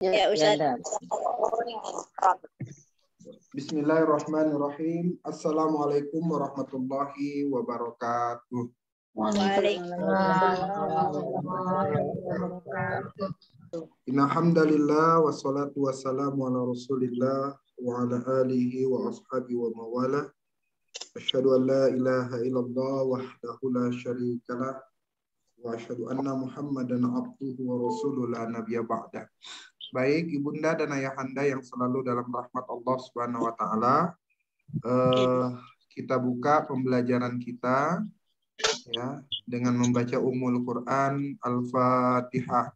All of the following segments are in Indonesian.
Ya, Ustaz. Bismillahirrahmanirrahim. Assalamualaikum warahmatullahi wabarakatuh. Inna hamdalillah wassalatu wassalamu ala rasulillah wa ala alihi wa ashabihi wa mawala. Asyhadu an la ilaha illallah wahdahu la syarikalah wa asyhadu anna Muhammadan abduhu wa rasuluhu la nabiyya ba'da. Baik ibunda dan ayahanda yang selalu dalam rahmat Allah Subhanahu wa taala, kita buka pembelajaran kita ya dengan membaca Ummul Quran Al-Fatihah.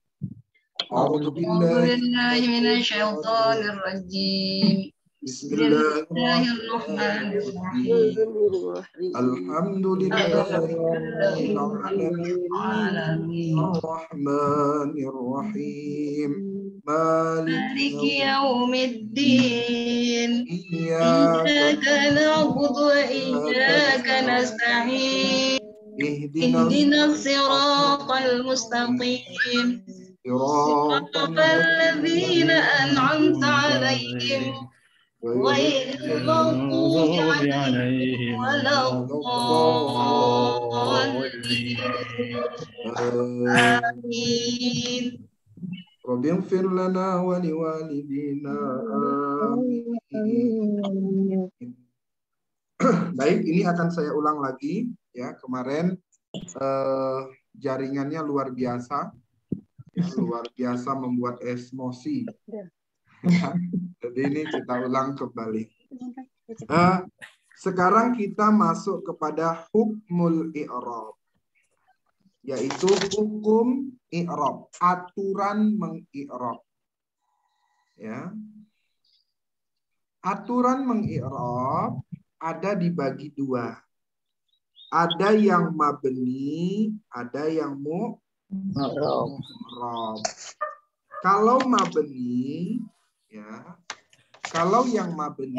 A'udzu billahi minasyaitonir rajim. Bismillahirrahmanirrahim. Alhamdulillahirabbil alamin. Arrahmanirrahim. Maliki yaumiddin. Iyyaka na'budu wa iyyaka nasta'in. Ihdinas siratal mustaqim. صراط الذين أنعمت عليهم غير المغضوب عليهم ولا الضالين آمين رب اغفر لنا ولوالدينا آمين. Baik, ini akan saya ulang lagi ya. Kemarin jaringannya luar biasa. Luar biasa membuat emosi. Jadi ini kita ulang kembali. Sekarang kita masuk kepada hukmul i'rab, yaitu hukum i'rab, aturan mengi'rab. Ya. Aturan mengi'rab ada dibagi dua. Ada yang mabni, ada yang mu'rab. Kalau mabni ya, kalau yang mabni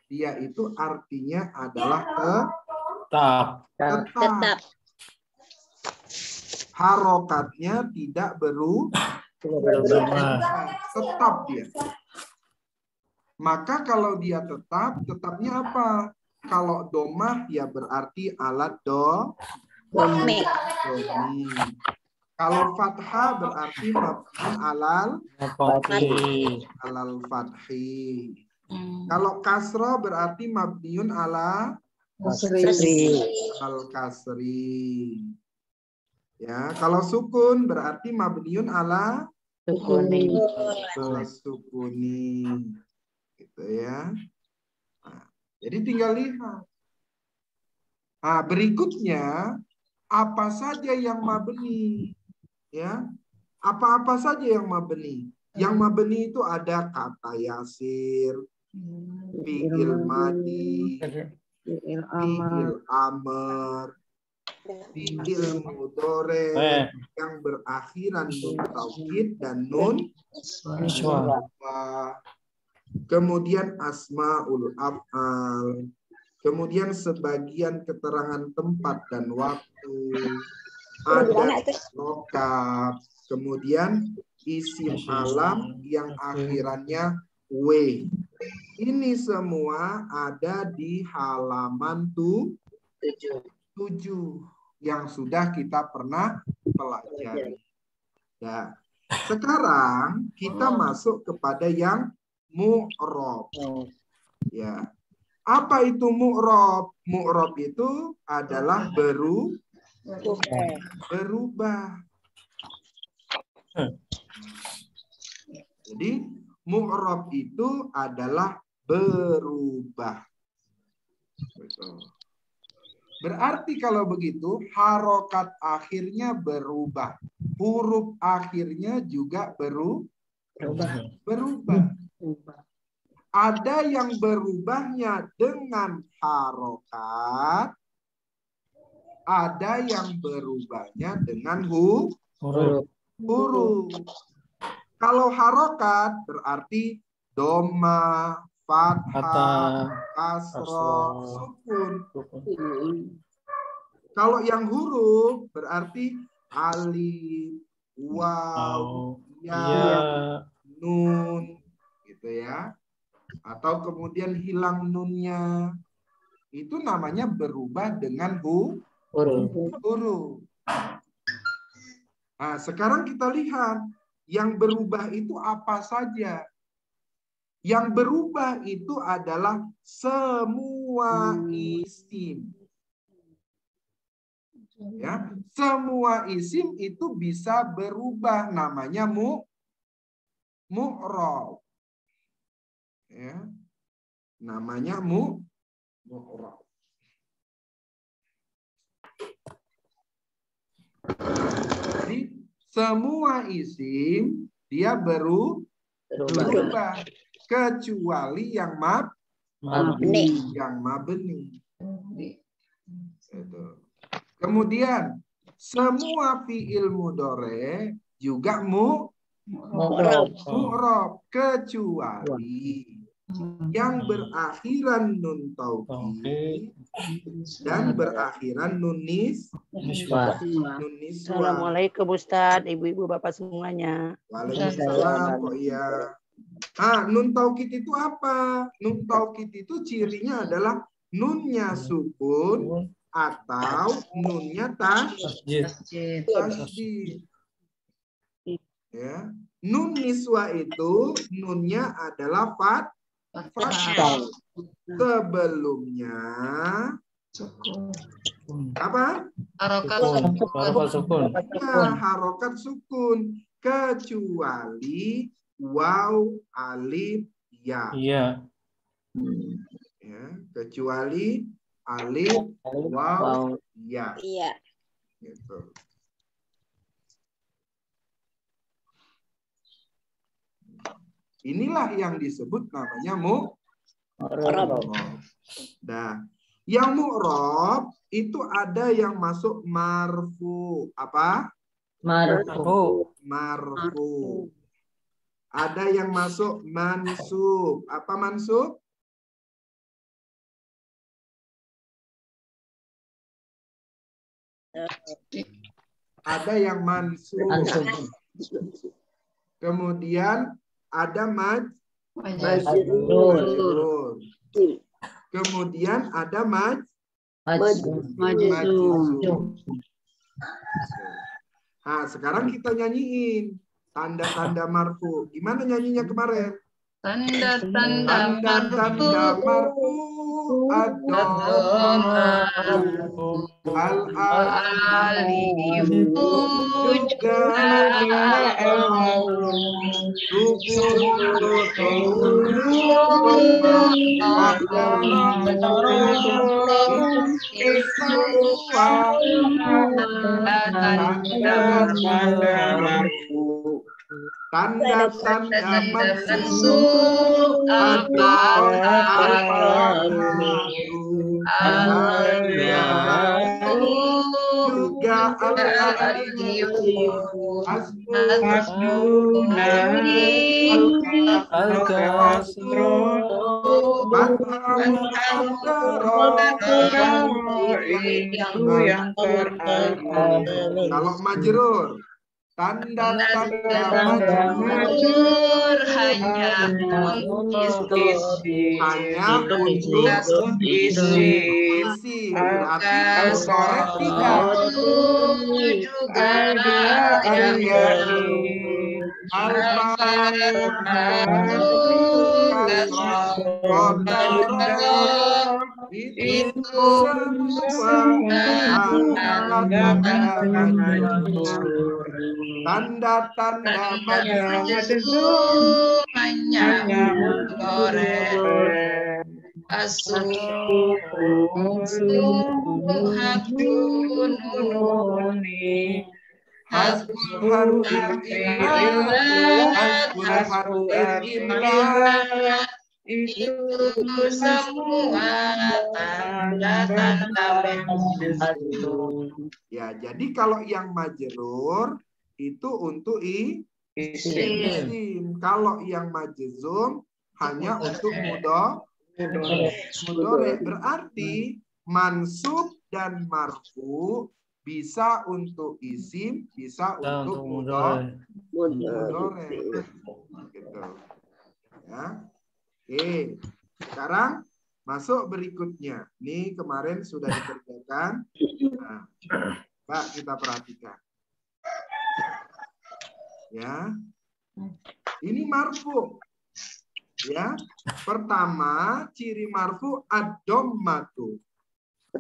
dia itu artinya adalah tetap. Harokatnya tidak berubah. Tetap dia. Maka kalau dia tetap, tetapnya apa? Kalau domah ya berarti alat domi. Kalau fathah berarti mabni alal fathi. Kalau kasrah berarti mabniun ala al kasri. Ya, kalau sukun berarti mabniun ala sukuni. Gitu ya. Nah, jadi tinggal lihat. Nah, berikutnya apa saja yang mabni? Ya, apa-apa saja yang mabni. Yang mabni itu ada kata yasir, fi'il madi, fi'il amr, fi'il mudhari yang berakhiran nun taukid dan nun niswah. Kemudian asmaul af'al. Kemudian sebagian keterangan tempat dan waktu, ada lokap, kemudian isim alam yang akhirannya w. Ini semua ada di halaman 7 yang sudah kita pernah pelajari. Ya. Sekarang kita masuk kepada yang mu'rab. Ya. Apa itu mu'rab? Mu'rab itu adalah berubah. Jadi mu'rab itu adalah berubah. Berarti kalau begitu harokat akhirnya berubah. Huruf akhirnya juga berubah. Ada yang berubahnya dengan harokat, ada yang berubahnya dengan huruf. Kalau harokat berarti doma, fathah, kasroh, sukun. Kalau yang huruf berarti alif, waw, ya, atau kemudian hilang nunnya, itu namanya berubah dengan huruf. Nah, sekarang kita lihat yang berubah itu apa saja. Yang berubah itu adalah semua isim. Ya, semua isim itu bisa berubah, namanya mu'rab. Ya, namanya mu'rab. Jadi semua isim dia berubah kecuali yang mabni. Itu. Kemudian semua fi'il mudhari juga mu'rab kecuali yang berakhiran nun taukid dan berakhiran nun niswa. Assalamualaikum Ustaz, ibu-ibu bapak semuanya. Waalaikumsalam kok iya. Nun taukid itu apa? Nun taukid itu cirinya adalah nunnya sukun atau nunnya tasydid. Ya. Nun niswa itu nunnya adalah fathah. Sebelumnya apa? Harokat sukun. Ya, harokat sukun kecuali waw, alif, ya. Iya. Ya, kecuali alif, waw, ya. Iya. Gitu. Inilah yang disebut namanya mu'rab. Nah, yang mu'rab itu ada yang masuk marfu. Apa? Marfu. Marfu. Ada yang masuk mansub. Apa mansub? Ada yang mansub. Kemudian ada majrur. Kemudian ada majzum. Nah, sekarang kita nyanyiin tanda-tanda marfu. Gimana nyanyinya kemarin? Tanda-tanda marfu al-alif juga tanda-tanda mansub juga al-alif kalau majrur tanda-tanda majrur hanya untuk isi berarti korek tidak juga itu semua tanda-tanda majzum hanya goreng hasbul harfil imla itu semua tanda-tanda majzum. Ya, jadi kalau yang majrur itu untuk isim. Kalau yang majzum hanya untuk mudhari. Berarti mansub dan marfu bisa untuk isim, bisa untuk mudhari. Gitu. Ya. Oke. Sekarang masuk berikutnya. Ini kemarin sudah dikerjakan. Nah, Pak, kita perhatikan. Ya. Ini marfu. Ya. Pertama, ciri marfu ad-dhammatu.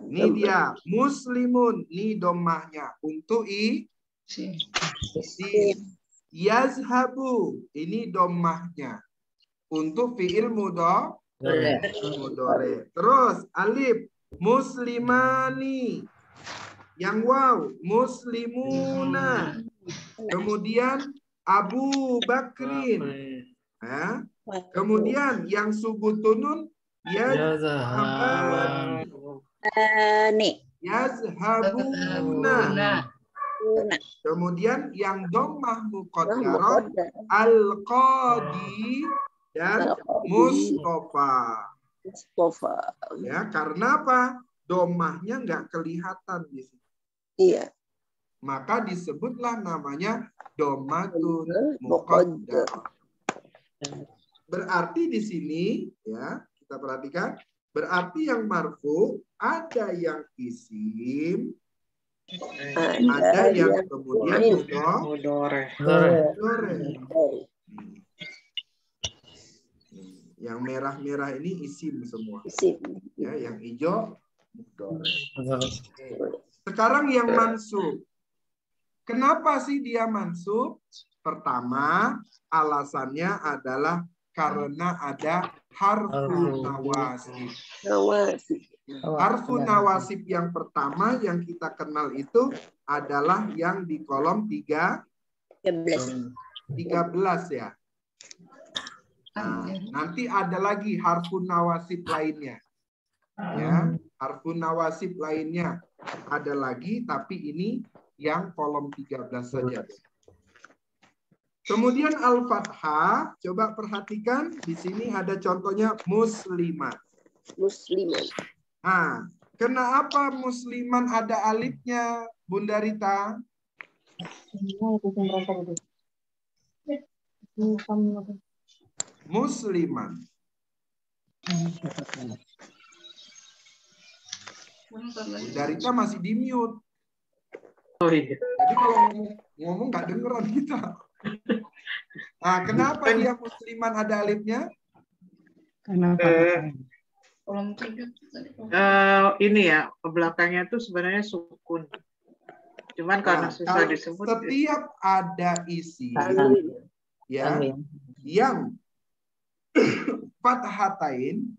Ini dia, muslimun. Ini dommahnya. Untuk si. Yazhabu. Ini dommahnya. Untuk fi'il mudhari. Terus, alif. Muslimani. Yang waw. Muslimuna. Kemudian, Abu Bakrin. Ya. Kemudian, yang subutunun. Yazhabani. Yazhabuna. Kemudian yang dhammah muqaddarah al-qadi dan Mustafa. Ya, karena apa? Dhammahnya nggak kelihatan di sini. Iya. Maka disebutlah namanya dhammatun muqaddarah. Berarti di sini ya, kita perhatikan, berarti yang marfu ada yang isim, ada yang kemudian mudhari. Yang merah-merah ini isim semua. Ya, yang hijau mudhari. Sekarang yang mansub. Kenapa sih dia mansub? Pertama, alasannya adalah karena ada harfu nawasib. Harfu nawasib yang pertama yang kita kenal itu adalah yang di kolom 13 ya. Nah, nanti ada lagi harfu nawasib lainnya. Ya, harfu nawasib lainnya ada lagi, tapi ini yang kolom 13 saja. Kemudian al-fathah, coba perhatikan di sini ada contohnya muslimat. Nah, kenapa musliman ada alifnya, Bunda Rita? Musliman. Bunda Rita masih di mute. Oh iya. Jadi kalau ngomong nggak dengeran kita. Nah, kenapa dia musliman ada alifnya? Ini ya, belakangnya itu sebenarnya sukun. Cuman karena susah disebut. Setiap ada isi ya yang fathatain.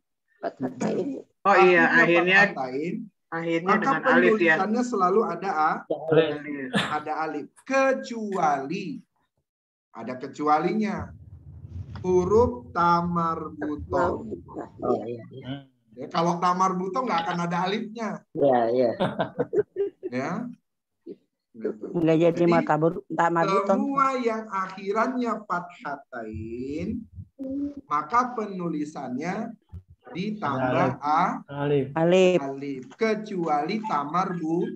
Oh iya, akhirnya maka dengan alif ya. penulisannya selalu ada alif. Kecuali ada kecualinya. Huruf tamar-buto. Ya, kalau tamar-buto nggak akan ada alifnya. Ya. Nggak jadi tamar-buto. Semua yang akhirannya fathatain, maka penulisannya ditambah alif. Kecuali tamar-buto.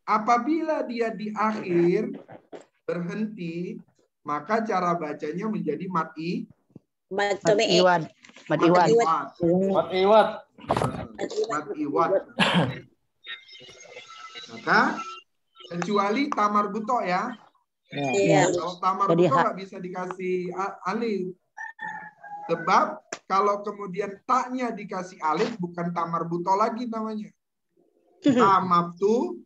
Apabila dia di akhir berhenti, maka cara bacanya menjadi matiwat. Maka kecuali tamar buto ya. Kalau tamar buto nggak bisa dikasih alif. Sebab kalau kemudian taknya dikasih alif bukan tamar buto lagi namanya. Tamaftuha.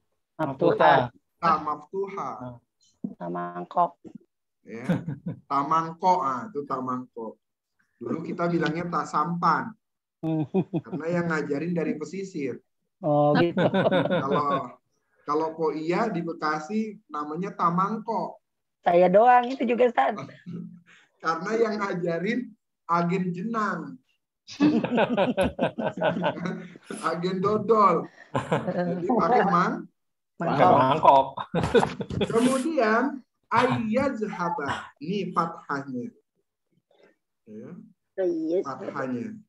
Tamangkok. Ya. Tamangkok, itu tamangkok. Dulu kita bilangnya tasampan. Karena yang ngajarin dari pesisir. Oh gitu. Kalau Po Iya di Bekasi namanya tamangkok. Saya doang itu juga Stan. Karena yang ngajarin agen jenang. Agen dodol. Jadi pakai mangkok. Kemudian ayyazhaba. Ini fathahnya. Ya. Fathahnya.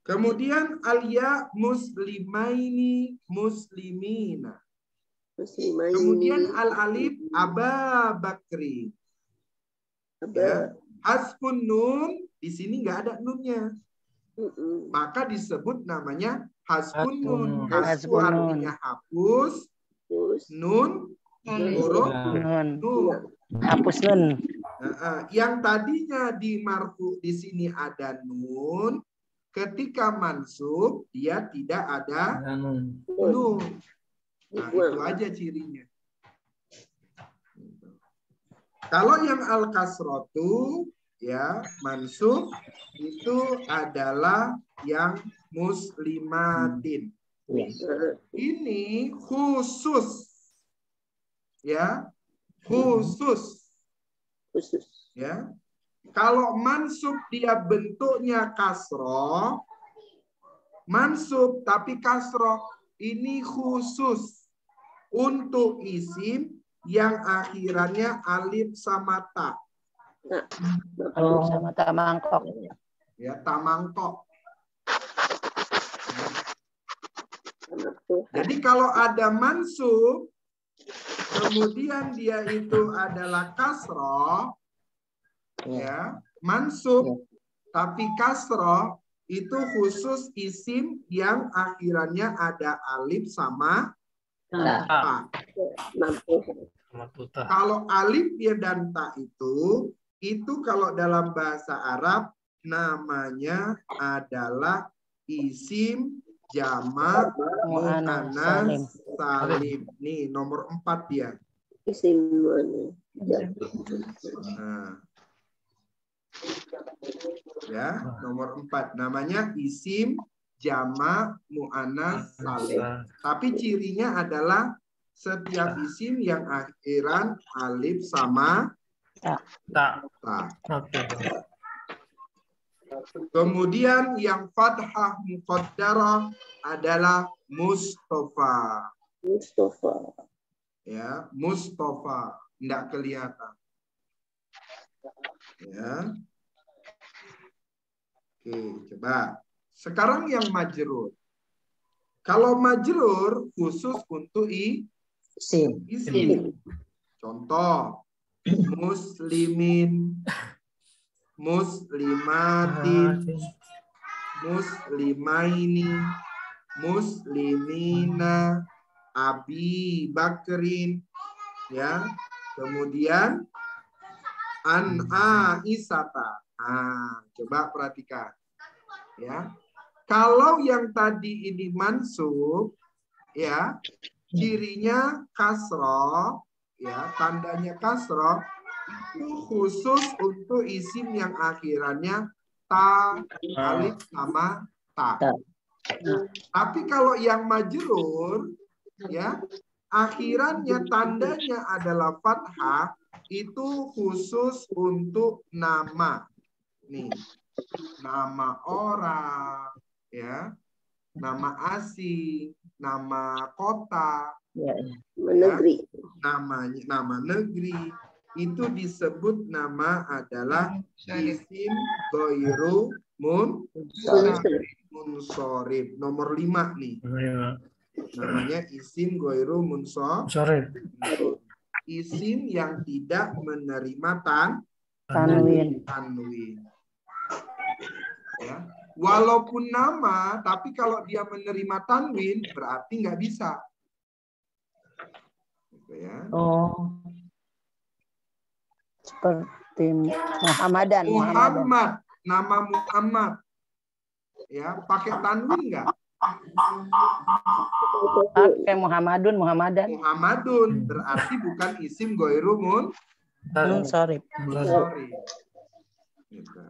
Kemudian alya muslimaini muslimina. Kemudian al alif Aba Bakri. Ya. Hasfun nun, di sini nggak ada nunnya. Maka disebut namanya hasfun nun. Hasfu Hasfun nun. artinya hapus, nun huruf Nun. nun. Hapus nun. Yang tadinya di marfu di sini ada nun, ketika mansub dia tidak ada nun. Nah, itu aja cirinya. Kalau yang al-kasrotu ya mansub itu adalah yang muslimatin. Ini khusus ya, khusus ya. Kalau mansub dia bentuknya kasroh, mansub tapi kasroh, ini khusus untuk isim yang akhirannya alif sama ta. Alif sama ta mangkok. Ya, ta mangkok. Jadi kalau ada mansub, kemudian dia itu adalah kasroh, ya, mansub, tapi kasroh itu khusus isim yang akhirannya ada alif sama ta. Kalau alif ya dan ta itu kalau dalam bahasa Arab namanya adalah isim jamak muannas salim. Nih nomor 4 dia. Isim Nah. Ya, nomor 4 namanya isim jamak muannas salim. Tapi cirinya adalah setiap isim yang akhiran alif sama ta. Kemudian yang fathah muqaddarah adalah Mustafa. Ya, Mustafa tidak kelihatan. Ya. Oke, coba. Sekarang yang majrur. Kalau majrur khusus untuk isim. Contoh, muslimin, muslimatin, muslimaini, muslimina, Abi Bakrin, ya. Kemudian an Aisyata. Coba perhatikan, ya. Kalau yang tadi ini mansub, ya, cirinya kasroh, ya, tandanya kasroh itu khusus untuk isim yang akhirannya ta, alif sama ta. Tapi kalau yang majrur, ya, akhirannya tandanya adalah fathah, itu khusus untuk nama. Nih, nama orang, ya, nama asing, nama kota, negeri. Nama negeri itu disebut nama adalah isim ghairu munsorib. Nomor 5 nih. Namanya isim ghairu munsorib. Isim yang tidak menerima tanwin. Ya. Walaupun nama, tapi kalau dia menerima tanwin berarti nggak bisa. Ya. Oh, seperti Muhammadan. Muhammad, nama Muhammad, ya, pakai tanwin nggak? Pakai Muhammadun, Muhammadan. Muhammadun berarti bukan isim ghairu Munsorib. Gitu.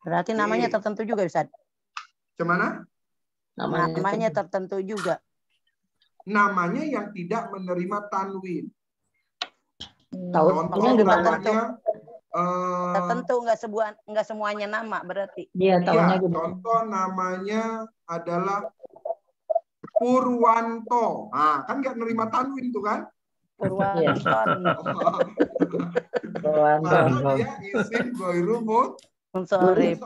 Berarti namanya tertentu juga, Ustaz. Gimana? Namanya tertentu juga. Namanya yang tidak menerima tanwin. Tahunnya namanya tertentu, nggak semuanya nama berarti. Iya, contoh namanya adalah Purwanto. Kan nggak menerima tanwin tuh kan? Purwanto. Dia isim ghairu munsorib.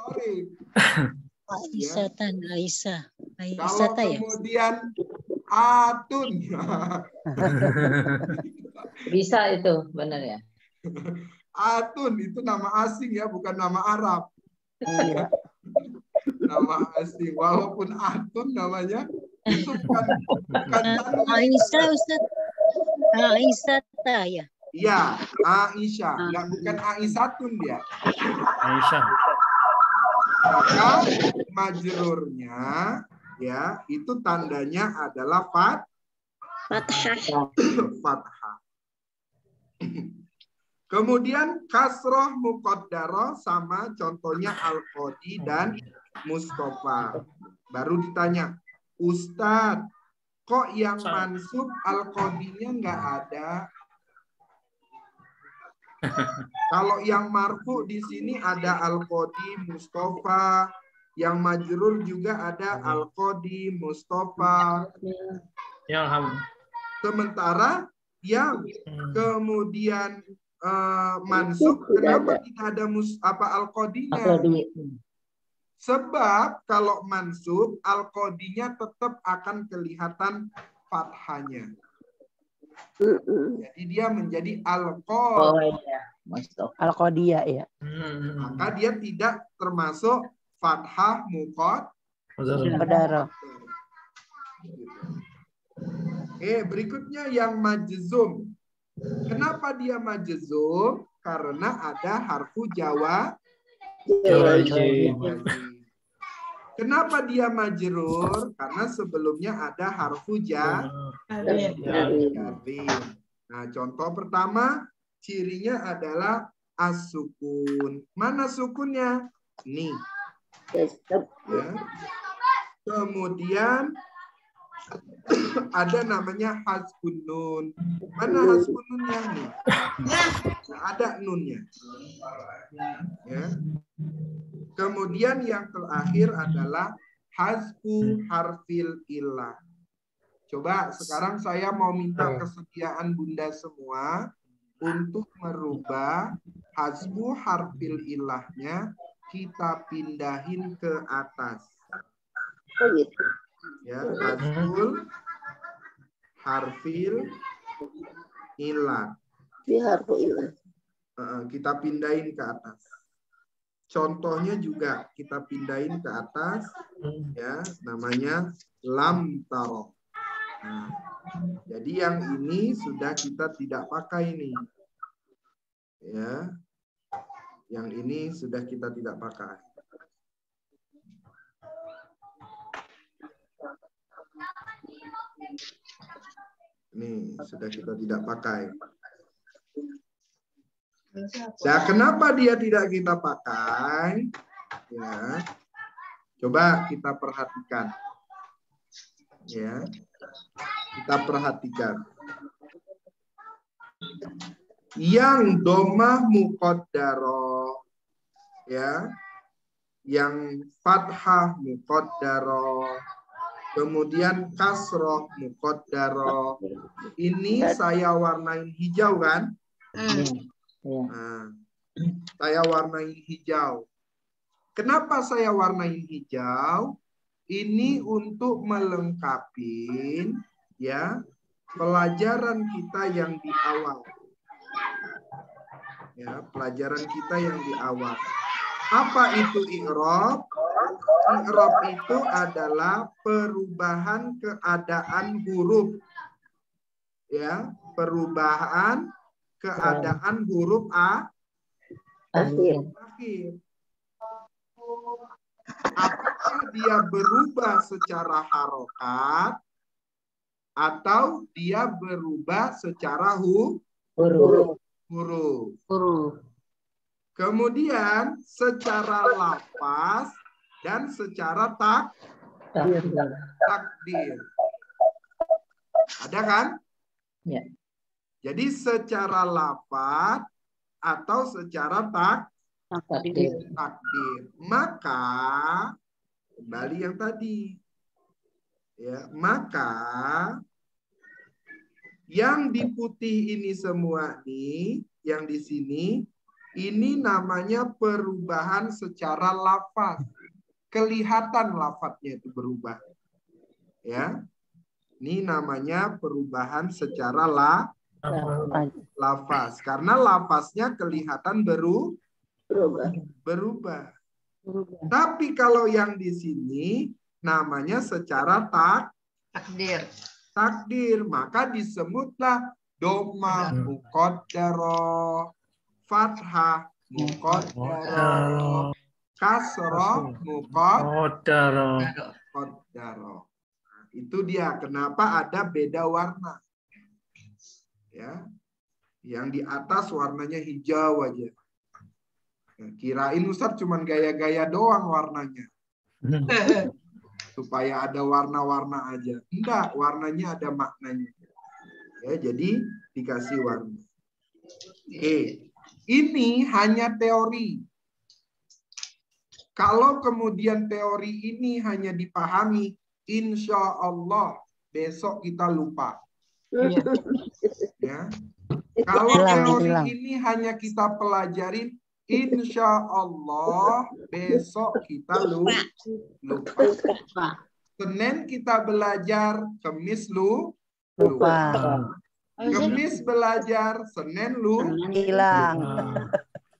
Aisyah. Kalau kemudian Atun. Bisa itu, benar ya? Atun itu nama asing ya, bukan nama Arab. Iya. Nama asing. Walaupun Atun namanya, itu bukan canda. Aisyah, Ustaz. Aisyah ya. Iya, Aisyah. Nggak, bukan Aisyatun dia. Aisyah. Maka majrurnya ya itu tandanya adalah Fathah. fathah. Kemudian kasroh muqaddarah sama contohnya al-qadi dan Mustafa. Baru ditanya, Ustadz, kok yang mansub al-qadinya nggak ada? Kalau yang marfu di sini ada al-qadi Mustafa, yang majrur juga ada al-qadi Mustafa. Yang Sementara yang kemudian mansub, kenapa tidak ada al-qadinya? Sebab kalau mansub al-qadinya tetap akan kelihatan fathahnya. Jadi dia menjadi al-qadi. Al-Qadiyah ya. Maka dia tidak termasuk fathah Muqaddarah. Berikutnya yang majzum. Kenapa dia majzum? Karena ada harfu jawab. Kenapa dia majrur? Karena sebelumnya ada harfu jarri. Nah, contoh pertama cirinya adalah as-sukun. Mana sukunnya? Nih. Ya. Kemudian ada namanya hasbun nun. Mana hasbun nunnya nih? Nah, ada nunnya. Ya. Kemudian yang terakhir adalah hasbu harfil illah. Coba sekarang saya mau minta kesediaan Bunda semua untuk merubah hasbu harfil illahnya, kita pindahin ke atas. Ya, hasbul harfil illah. Kita pindahin ke atas. Contohnya juga kita pindahin ke atas, ya, namanya lam taro. Nah, jadi yang ini sudah kita tidak pakai nih, ya, yang ini sudah kita tidak pakai. Nih sudah kita tidak pakai. Nah, kenapa dia tidak kita pakai? Ya, coba kita perhatikan. Ya, kita perhatikan. Yang domah muqaddarah, ya, yang fathah muqaddarah, kemudian kasroh muqaddarah. Ini saya warnain hijau kan? Nah, saya warnai hijau. Kenapa saya warnai hijau? Ini untuk melengkapi ya pelajaran kita yang di awal. Ya, pelajaran kita yang di awal. Apa itu i'rab? I'rab itu adalah perubahan keadaan huruf. Ya, perubahan keadaan huruf akhir. Apakah dia berubah secara harokat atau dia berubah secara huruf. Kemudian secara lafaz dan secara takdir. Ada kan? Ya. Jadi secara lafaz atau secara takdir. Maka kembali yang tadi. Ya, maka yang di putih ini semua nih, yang di sini ini namanya perubahan secara lafaz. Kelihatan lafaznya itu berubah. Ya. Ini namanya perubahan secara lafaz. Karena lafaznya kelihatan berubah. Tapi kalau yang di sini namanya secara takdir, maka disebutlah doma muqaddarah, fathah muqaddarah, kasroh muqaddarah. Nah, itu dia kenapa ada beda warna. Ya. Yang di atas warnanya hijau aja. Nah, kirain Ustadz cuman gaya-gaya doang warnanya. Supaya ada warna-warna aja. Enggak, warnanya ada maknanya. Ya, jadi dikasih warna. Oke. Ini hanya teori. Kalau kemudian teori ini hanya dipahami, insya Allah besok kita lupa. Ya. Kalau teori ini hanya kita pelajarin, insya Allah besok kita lupa. Senin kita belajar, Kamis lupa. Kamis belajar, Senin hilang.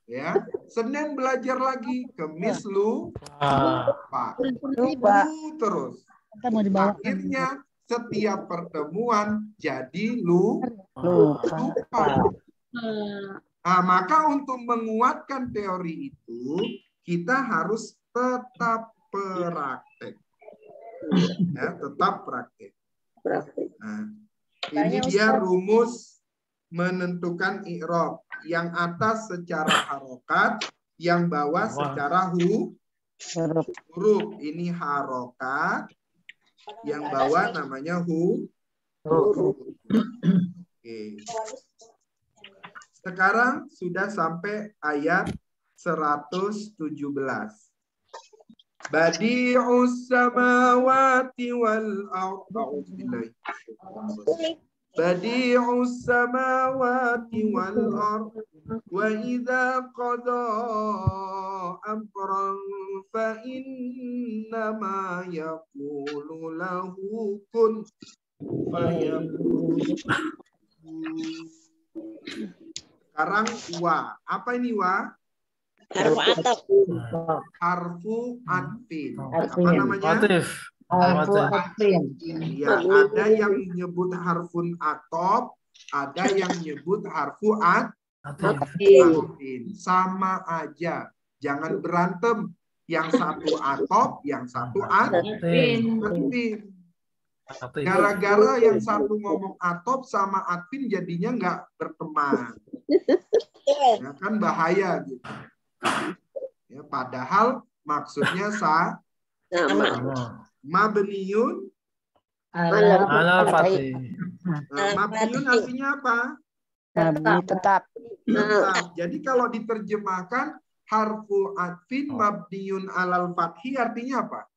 Ya, Senin belajar lagi, Kamis lupa. Terus. Akhirnya setiap pertemuan jadi lupa. Nah, maka untuk menguatkan teori itu kita harus tetap praktek. Ya, tetap praktek. Nah, ini dia rumus menentukan i'rab. Yang atas secara harokat, yang bawah secara huruf. Ini harokat, yang bawah namanya huruf. Oke. Sekarang sudah sampai ayat 117. Badi'us samawati wal ardh. Badi'us samawati wal ardh wa idza qada amran fa innama yaqulu lahu kun fayakun. Sekarang wa. Apa ini wa? Harfu atfin. Apa namanya? Harfu atfin. Ya, ada yang nyebut harfun atop, ada yang nyebut harfu atfin. Sama aja. Jangan berantem. Yang satu atop, yang satu atfin. Gara-gara yang satu ngomong atop sama atfin jadinya nggak berteman. Ya, kan bahaya gitu. Ya, padahal maksudnya sama. Mabniun Alal Fatih. Mabniun artinya apa? Tetap. Jadi kalau diterjemahkan harfu atfin mabniun alal fathi artinya apa?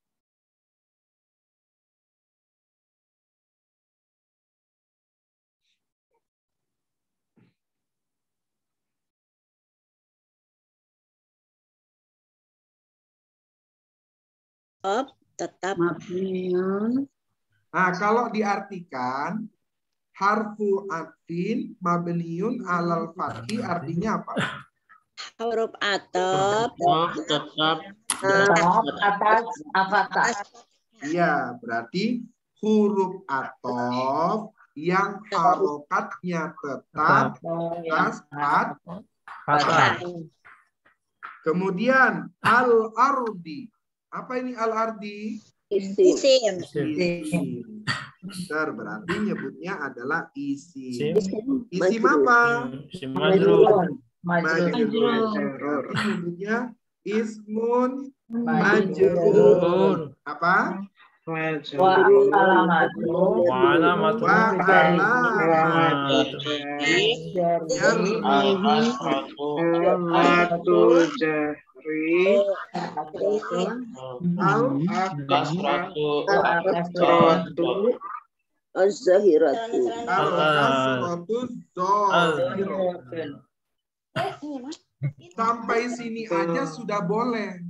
Tetap. Nah, kalau diartikan harfu atfin mabniun alal fathi artinya apa? Huruf atop. Tetap. Atas. Atas. Iya, berarti huruf atof yang harokatnya tetap Fatah. Kemudian al-ardi. Apa ini al-ardi? Isim. Berarti nyebutnya adalah isim. Isim. Isim apa? Isim majrur. Majrur. Berarti nyebutnya ismun majrur. Apa? Wa alamatu. Wa alamatu. Az-zahiratu. Sampai sini aja sudah boleh.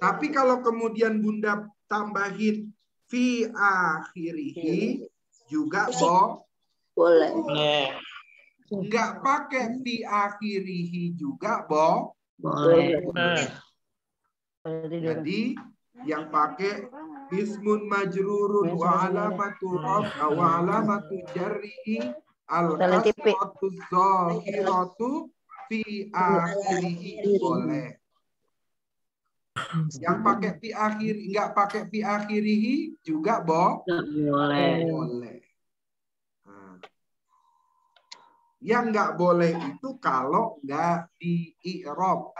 Tapi kalau kemudian Bunda tambahin fi akhirihi juga Boleh. Nggak pakai fi akhirihi juga, Bo. Boleh. Jadi yang pakai ismun majrurun wa alamatu jarrihi al-kasratu zahiratu fi akhirihi boleh. Yang pakai fi akhir, nggak pakai fi akhirihi juga, Bo. Boleh. Boleh. Nah. Yang nggak boleh itu kalau nggak di i'rab.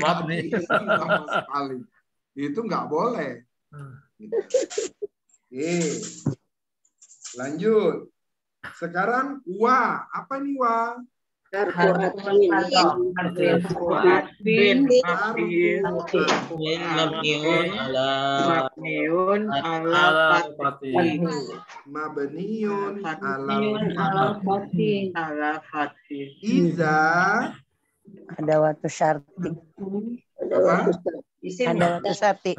Maaf nih. Sama sekali. Itu nggak boleh. Lanjut. Sekarang wa. Apa nih wa? Mabniun ala fathih. Iza Ada waktu syarti. Ada waktu syarti.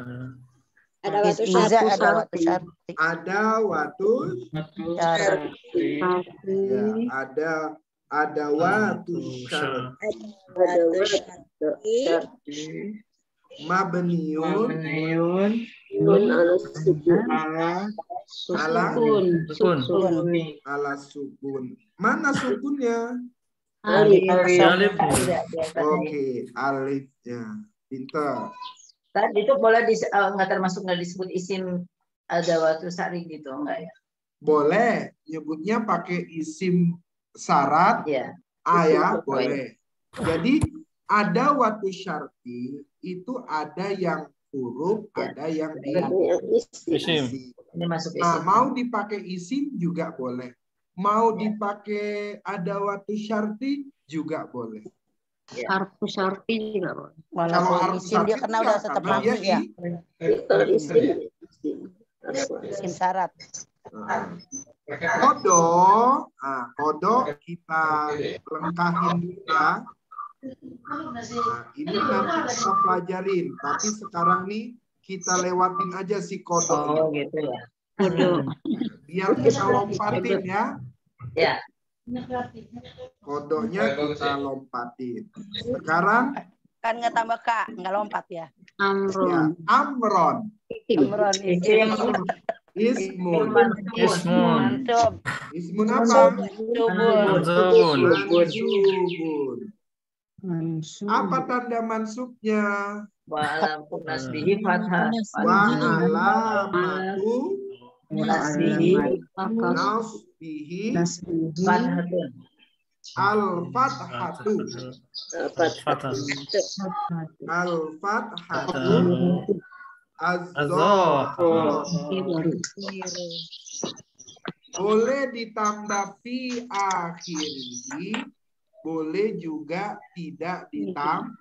Ada waktu Iza syarti. ada waktu syarti. ada waktu Syarti. ya, ada waktu syarti. Mabniun ala sukun. Mana sukunnya? Alif. Alif. Oke, alifnya. Pintar. Tadi itu boleh nggak termasuk nggak disebut isim ada waktu syarti gitu enggak ya? Boleh nyebutnya pakai isim syarat. Ya. Ya, boleh. Jadi ada waktu syarti itu ada yang huruf, ada yang Isim. Ini masuk Nah, isim. mau dipakai isim juga boleh. Mau dipakai ada waktu syarti juga boleh. Harfu syarti juga boleh. Walaupun harfu isim dia syarti kena udah enggak, tetap karena dia masuk ya. Isim syarat. Kodok, kodok kita lengkahin dulu ya. Nah, ini nanti kita pelajarin, tapi sekarang nih kita lewatin aja si kodok. Oh gitu ya. Biar kita lompatin ya. Ya. Kodoknya kita lompatin. Sekarang Kan nggak tambah K, nggak lompat ya. ya, Amron. amron, Amron isim. ismun, Mansub. ismun apa? Subun. Mansubun. Apa tanda mansubnya? Wa alamatu nasbihi fathah. Wa alamatu Nasbihi nasbihi fathatun. al-fathatu. Al-fathatu az-zahiratu. Boleh ditambah fi akhirihi, boleh juga tidak ditambah.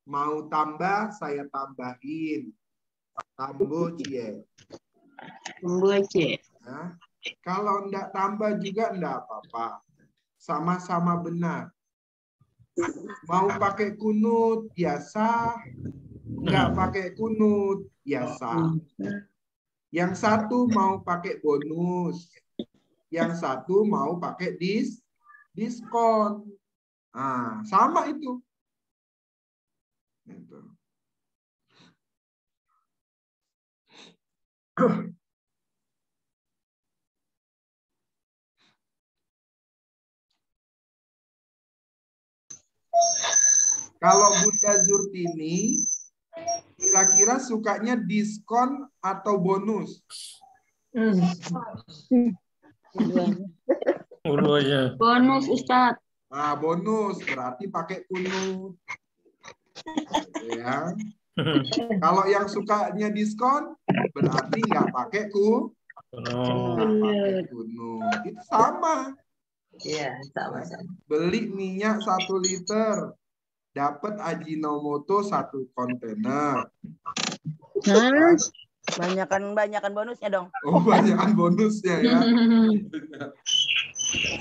Mau tambah, saya tambahin. Tambo cie. Nah, kalau enggak tambah juga enggak apa-apa. Sama-sama benar. Mau pakai kunut, ya sah. Enggak pakai kunut, ya sah. Yang satu mau pakai bonus. Yang satu mau pakai diskon. Nah, sama itu. Kalau Bunda Zurtini, kira-kira sukanya diskon atau bonus? Bonus Ustaz. Nah, bonus berarti pakai kunut. Ya. Kalau yang sukanya diskon, berarti nggak pakai kunut. Itu sama. Iya, sama. Beli minyak 1 liter, dapat Ajinomoto 1 kontainer. Banyakan bonusnya dong. Oh, banyakan bonusnya ya.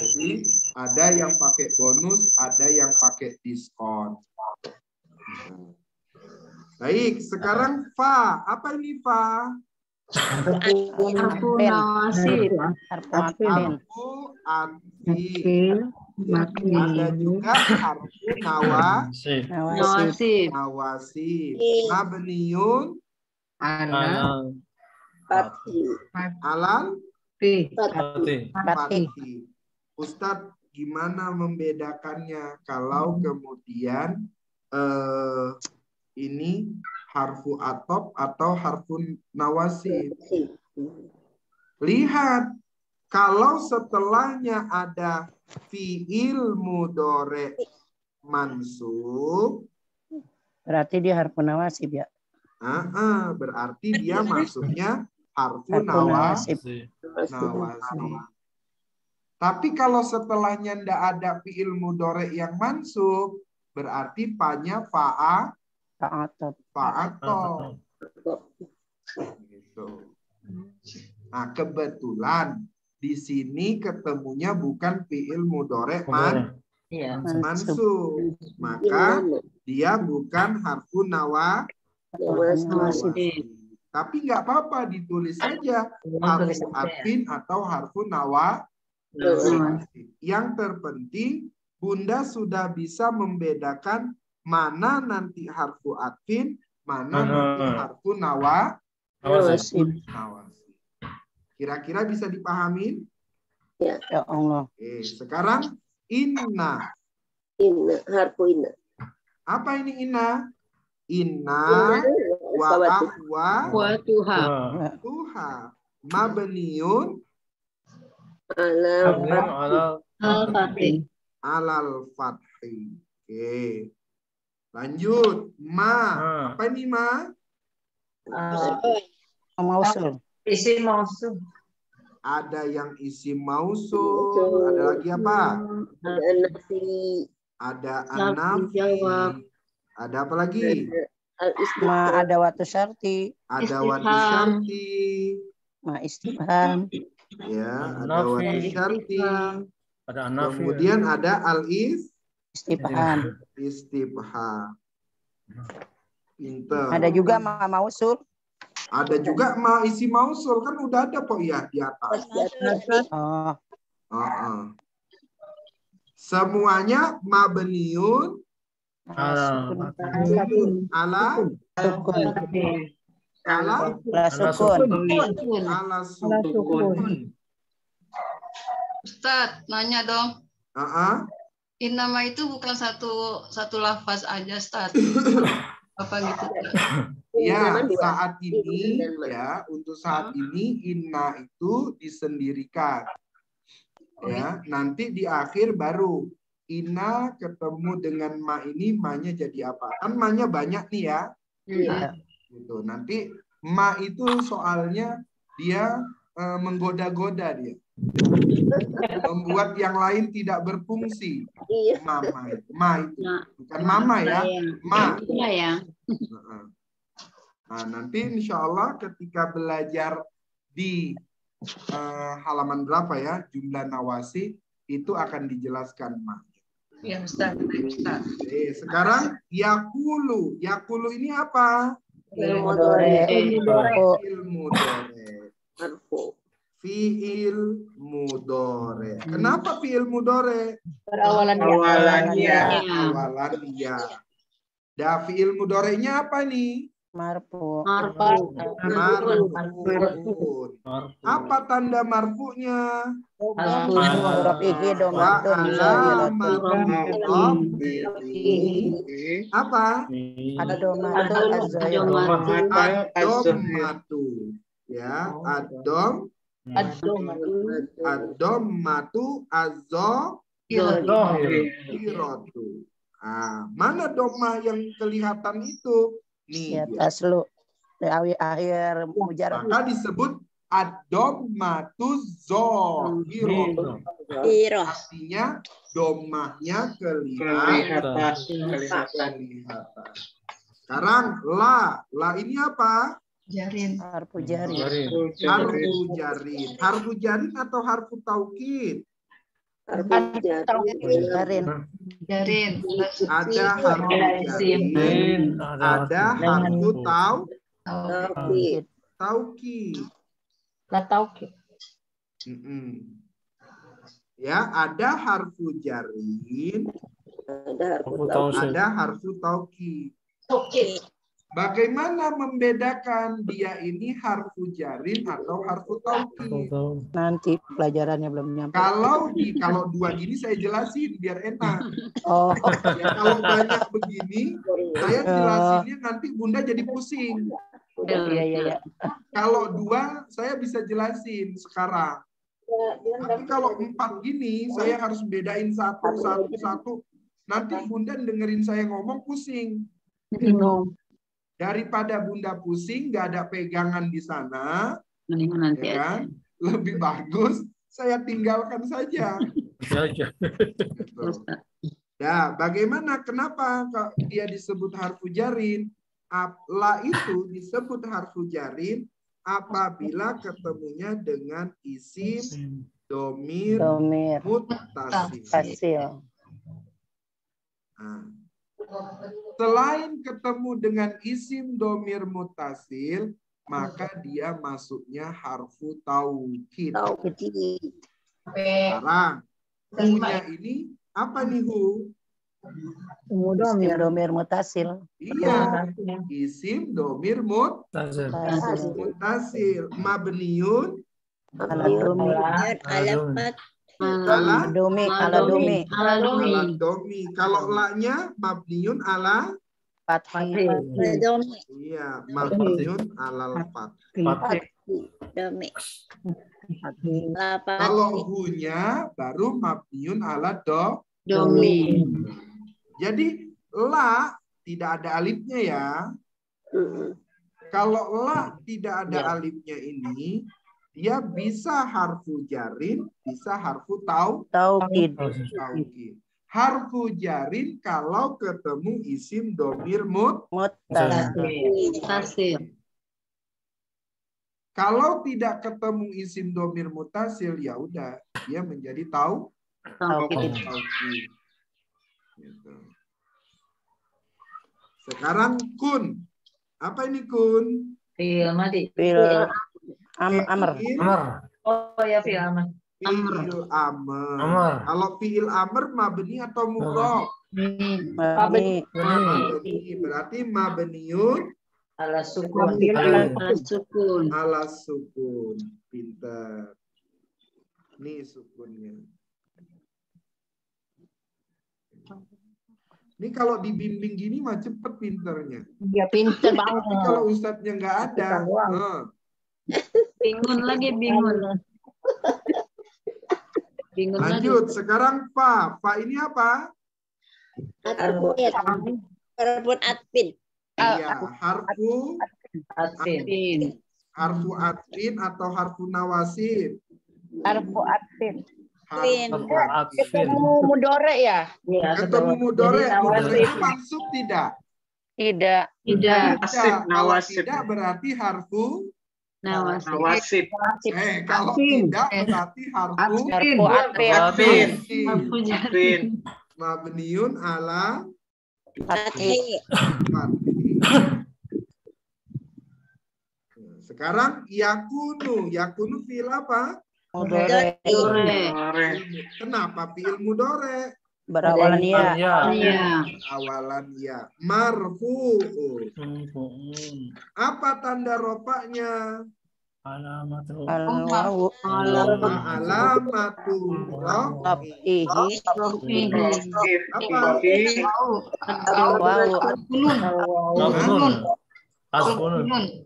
Jadi ada yang pakai bonus, ada yang pakai diskon. Baik, sekarang fa. Apa ini fa? Harfu nawasib. Harfu atfin. Harfu atfin. Ada juga harfu Nawasib. Nawasib. nawasib. Mabniun Ala Fathi. alal fi. Fatih. Fathi. fathi. Ustadz, gimana membedakannya kalau kemudian ini harfu atop atau harfu nawasib? Lihat, kalau setelahnya ada fi'il mudhari mansub, Berarti dia harfu nawasib ya. berarti dia masuknya harfu Harfu nawasib. nawasib. Tapi kalau setelahnya ndak ada fi'il mudhari yang mansub, berarti fa'nya Fa'atop. fa'atop. Gitu. Nah, kebetulan di sini ketemunya bukan fi'il mudhari Iya. mansub. Maka dia bukan harfu nawasib. Tapi nggak apa-apa, ditulis saja harfu atfin atau harfu nawasib. Yang terpenting Bunda sudah bisa membedakan mana nanti harfu atfin, mana nanti harfu Nawasib. nawasib. Kira-kira bisa dipahami? Ya Allah. Oke, sekarang inna. Inna, harfu inna. Apa ini inna? Inna wa ahwa Wa tuha. tuha mabniun Ala Al-Fatih. alal fathi. Oke. Lanjut. Ma. Apa ini ma? Mausul. Isim mausul. Ada yang isim mausul. Ada lagi apa? ada nafi. Ada Nafi jawab. anafi. Ada apa lagi? Ma ada watu syarti. Ada Istifham. wati syarti. Ma istifham. Ya, ada Nafi. wati syarti. Ada anafi. Kemudian ada Istifham. istifham. Pinter. Ada juga ma mausul. Ada juga ma isi mausul, kan udah ada kok ya di atas. Oh, Semuanya mabniun Ala. ala sukun. ala Sukun. ala sukun. Ustadz, nanya dong. Innama itu bukan satu lafaz aja, Ustadz. Apa gitu? Ya, saat ini ya, untuk saat ini inna itu disendirikan. Ya, nanti di akhir baru inna ketemu dengan ma ini, ma-nya jadi apa? Kan ma-nya banyak nih ya. Iya. Gitu. Nanti ma itu soalnya dia menggoda-goda dia. Membuat yang lain tidak berfungsi. Mama itu. Ma itu. Bukan mama ya. Ma. Ya. Nah, nanti insya Allah ketika belajar di halaman berapa ya, jumlah nawasi, itu akan dijelaskan ma. Ya, Ustaz. Oke, sekarang yakulu. Yakulu ini apa? Fi'il mudhari. Fi'il mudhari. Kenapa fi'il mudhari? Awalan ya. Awalan ya. Da fi'il mudhari'nya apa nih? marfu. Marfu. Apa tanda marfu'nya? Rafihi domatun apa? Ada domatun Ad-dhammatu. Ya, ad-dhammatu az-zahiratu. Mana domah yang kelihatan itu? Nih. Di atas lu. Dari akhir mujarab. Maka disebut ad-dhammatu zahiratu. Artinya domahnya kelihatan. Sekarang la ini apa? Jarin. Harfu jarin. Harfu jarin. Harfu jarin atau harfu taukid? Jarin. Ada harfu jarin. Ada harfu taukid. tauki. La tauki. Ya, ada harfu jarin, ada harfu tauki. Bagaimana membedakan dia ini harfu jarin atau harfu tauki? Nanti pelajarannya belum nyampe. Kalau dua gini saya jelasin biar enak. Oh. Ya, kalau banyak begini, saya jelasinnya nanti Bunda jadi pusing. Iya. Kalau dua, saya bisa jelasin sekarang. Tapi kalau 4 gini, saya harus bedain satu. Nanti Bunda dengerin saya ngomong pusing. Daripada Bunda pusing, nggak ada pegangan di sana, ya kan? Lebih bagus saya tinggalkan saja. Gitu. Nah, bagaimana? Kenapa dia disebut harfu jarin? La itu disebut harfu jarin apabila ketemunya dengan isim domir muttasil. Nah, selain ketemu dengan isim domir muttasil, maka dia masuknya harfu taukid. Sekarang hu-nya ini apa nih hu? Isim domir muttasil. Iya, isim domir muttasil. Mabniun ala domi. Kalau la-nya mabniun ala fathi. Iya, mabniun alal fathi. Kalau hu-nya baru mabniun ala domi. Jadi la tidak ada alifnya ya. Kalau la tidak ada alifnya ini, dia bisa harfu jarin, bisa harfu taukid. Harfu jarin kalau ketemu isim domir muttasil. Kalau tidak ketemu isim domir muttasil, ya udah dia menjadi taukid. Gitu. Sekarang kun. Apa ini kun? Fi'il madi. Amr. Oh ya fi'il amr. Fi'il amr. Kalau fi'il amr mabni atau mudhaf? Mabni. Berarti mabniun ala sukun. Ala sukun. Pintar. Ini sukunnya. Ini kalau dibimbing gini mah cepet pinternya. Iya pinter banget. Tapi kalau ustadznya nggak ada, bingung lagi. Lanjut. Sekarang fa. Fa ini apa? Harfun atfin. Iya, harfu atfin atau harfu nawasib. Harfu atfin. Ketemu mudore ya? Ketemu mudore. Mudore itu mansub tidak? Tidak. Kalau tidak berarti harfu Nawasib. kalau tidak berarti harfu atfin. Mabniun ala Fathi. Sekarang yakunu. Yakunu fi'il apa? Mudore. Kenapa fi'il mudore? Berawalan ya. Awalan ya. Marfu. Apa tanda rofaknya? Alamatu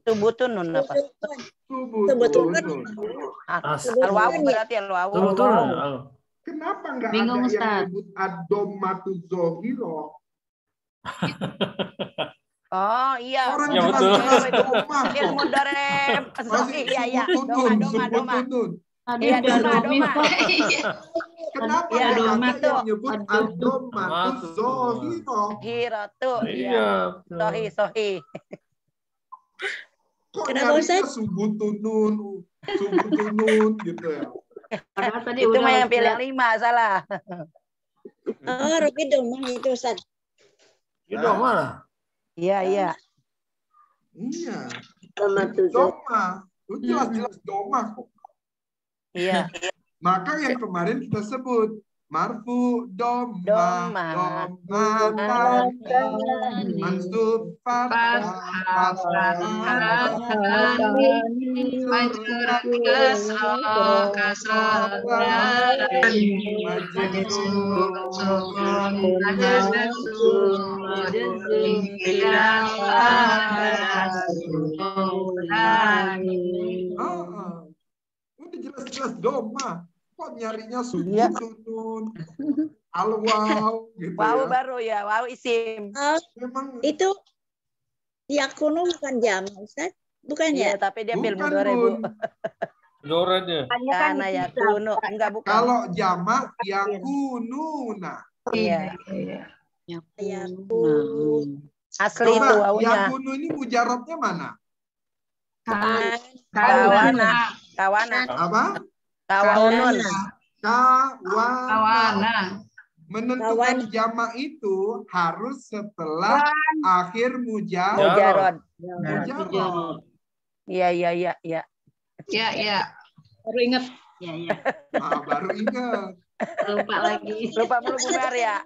Subutun apa? Al-wawu berarti al-wawu. Kenapa enggak Bingung, ada yang Ustaz. nyebut ad-dhammatu zohiro? Oh iya. Orang Ya, betul. Fi'il mudhari. Masih Iya. Doma. Iya, doma. Kenapa Ya, enggak doma ada yang nyebut ad-dhammatu zohiro? Hiratu. Iya. Sohi. Kok Kenapa, nyarinya Ustaz? subutunun gitu ya? Itu mah yang pilih yang 5 salah. Oh, Robi dong itu Ustaz. Itu mana? Iya. Iya. Doma. Itu jelas-jelas doma kok. Iya. Maka yang kemarin kita sebut marfu doma mansub fathah udah jelas-jelas doma. Kok nyarinya sukun, al-waw gitu Waw ya. baru ya, waw isim. Memang Itu yakunu bukan jam, Ustaz? Bukan Iya, ya? tapi dia fil bukan, mudhari, Bu. Bun. Doranya. Karena yakunu, enggak bukan. Kalau jamak yakununa. Iya. Yakun. Asli itu Coba wawunya. yakunu ini mujarabnya mana? Kawana. Apa? Kawanun. Kawana. Menentukan jamak itu harus setelah akhir Mujarod. mujarab. Iya. Ya. Baru ingat. Ya. Baru ingat. Lupa lagi. Lupa mulu Bu Maria.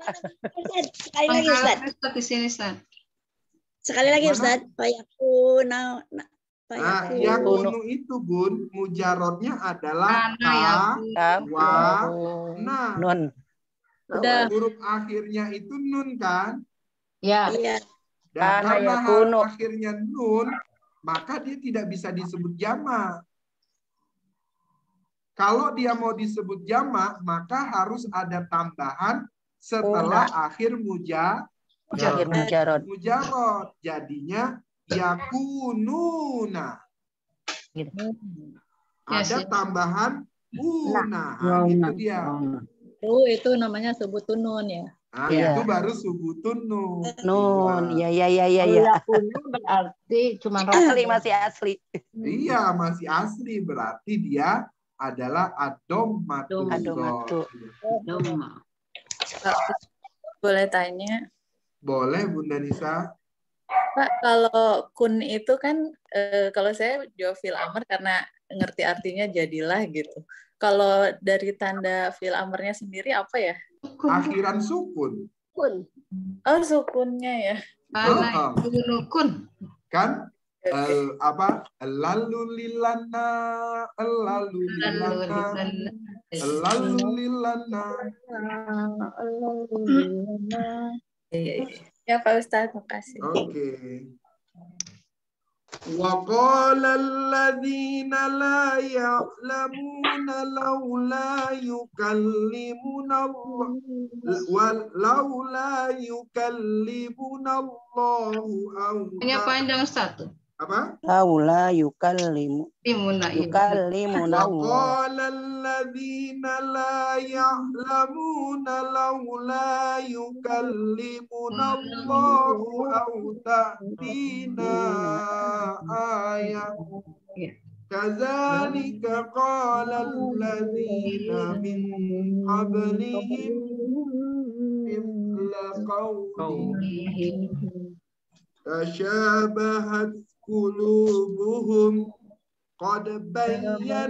Sekali lagi, Ustaz. Di sini, Ustaz. Sekali lagi, Ustaz. Fayakuna. Nah, yakunu itu, Bun, mujarodnya adalah kawana. Nun. Udah. Huruf akhirnya itu nun kan? Ya. Iya. Dan karena yakunu. akhirnya nun, maka dia tidak bisa disebut jamak. Kalau dia mau disebut jamak, maka harus ada tambahan setelah akhir mujarod. Jadinya yakununa. Ada tambahan una. Itu dia. Itu namanya subutun nun ya. Nah, itu baru subutun nun. Nun. Iya. Yakunu berarti cuma Asli, masih asli. Iya, masih asli. Berarti dia adalah adomatu. Boleh tanya? Boleh, Bunda Nisa. Pak, kalau kun itu kan, kalau saya jawab fil amr karena ngerti artinya jadilah gitu. Kalau dari tanda fil amrnya sendiri apa ya? Akhiran sukun. Oh, sukunnya ya. Kun. Kan? Apa? Lalu lilana. Ya Pak Ustadz, makasih. Oke. وقال الذين لا يعلمون لولا يكلمنا الله أو Ini apa yang satu? apa? Laula yukallimuna Allah. وقال الذين لا يعلمون لولا يكلمنا الله أو تأتينا آية كذلك قال الذين من قبلهم مثل قولهم تشابهت قلوبهم قد بينا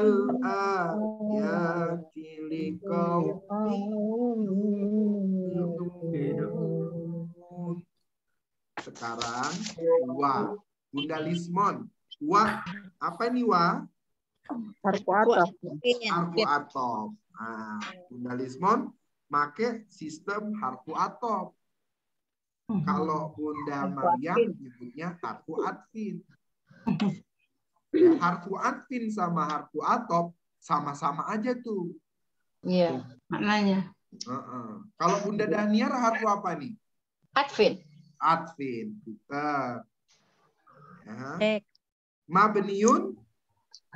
الآيات لقوم يؤمنون. Sekarang wa, Bunda Lismon. Wa, apa ini wa? Harfu ataf. Harfu ataf. Nah, Bunda Lismon pakai sistem harfu ataf. Kalau Bunda Maryam nyebutnya harfu atfin. Ya, harfu atfin sama harfu atop sama-sama aja tuh. Iya, maknanya. Kalau Bunda Daniar harfu apa nih? Atfin. Atfin. Kita. Ya. Mabniun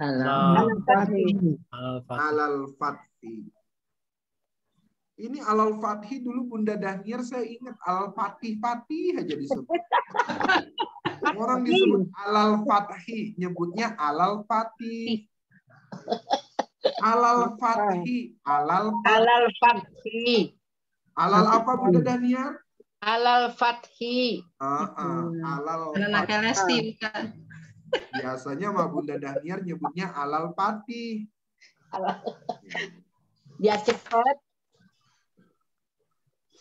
alal fathi. Ini alal fathi dulu Bunda Daniar saya ingat alal fatih aja disebut. Orang disebut alal fathi, nyebutnya alal fatih. Alal fathi, alal fathi. Alal apa Bunda Daniar? Alal fathi. Alal Anak fathi. Lesti bukan. Biasanya mah Bunda Dahniar nyebutnya alal fathi. Biar cepat.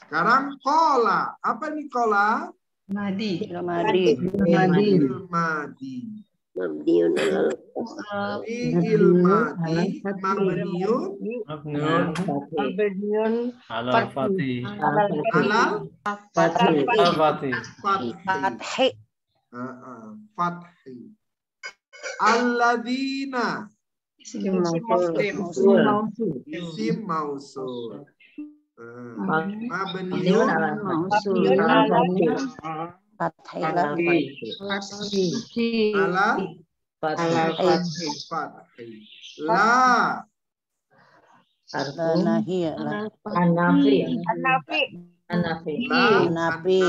Sekarang kola. Apa nih kola? Madi. Madi. Fi'il madi. Mabniun alal Fi'il madi mabniun Mabniun Alal Fatih. alal Fatih. fathi. Fathi. Fathi. Alladzina. Isim Isim mausul. Mabniun ala Mabniun Fathi. ala fathi. La. Lanahiyah. Anafi. Anafi. La. Nafi.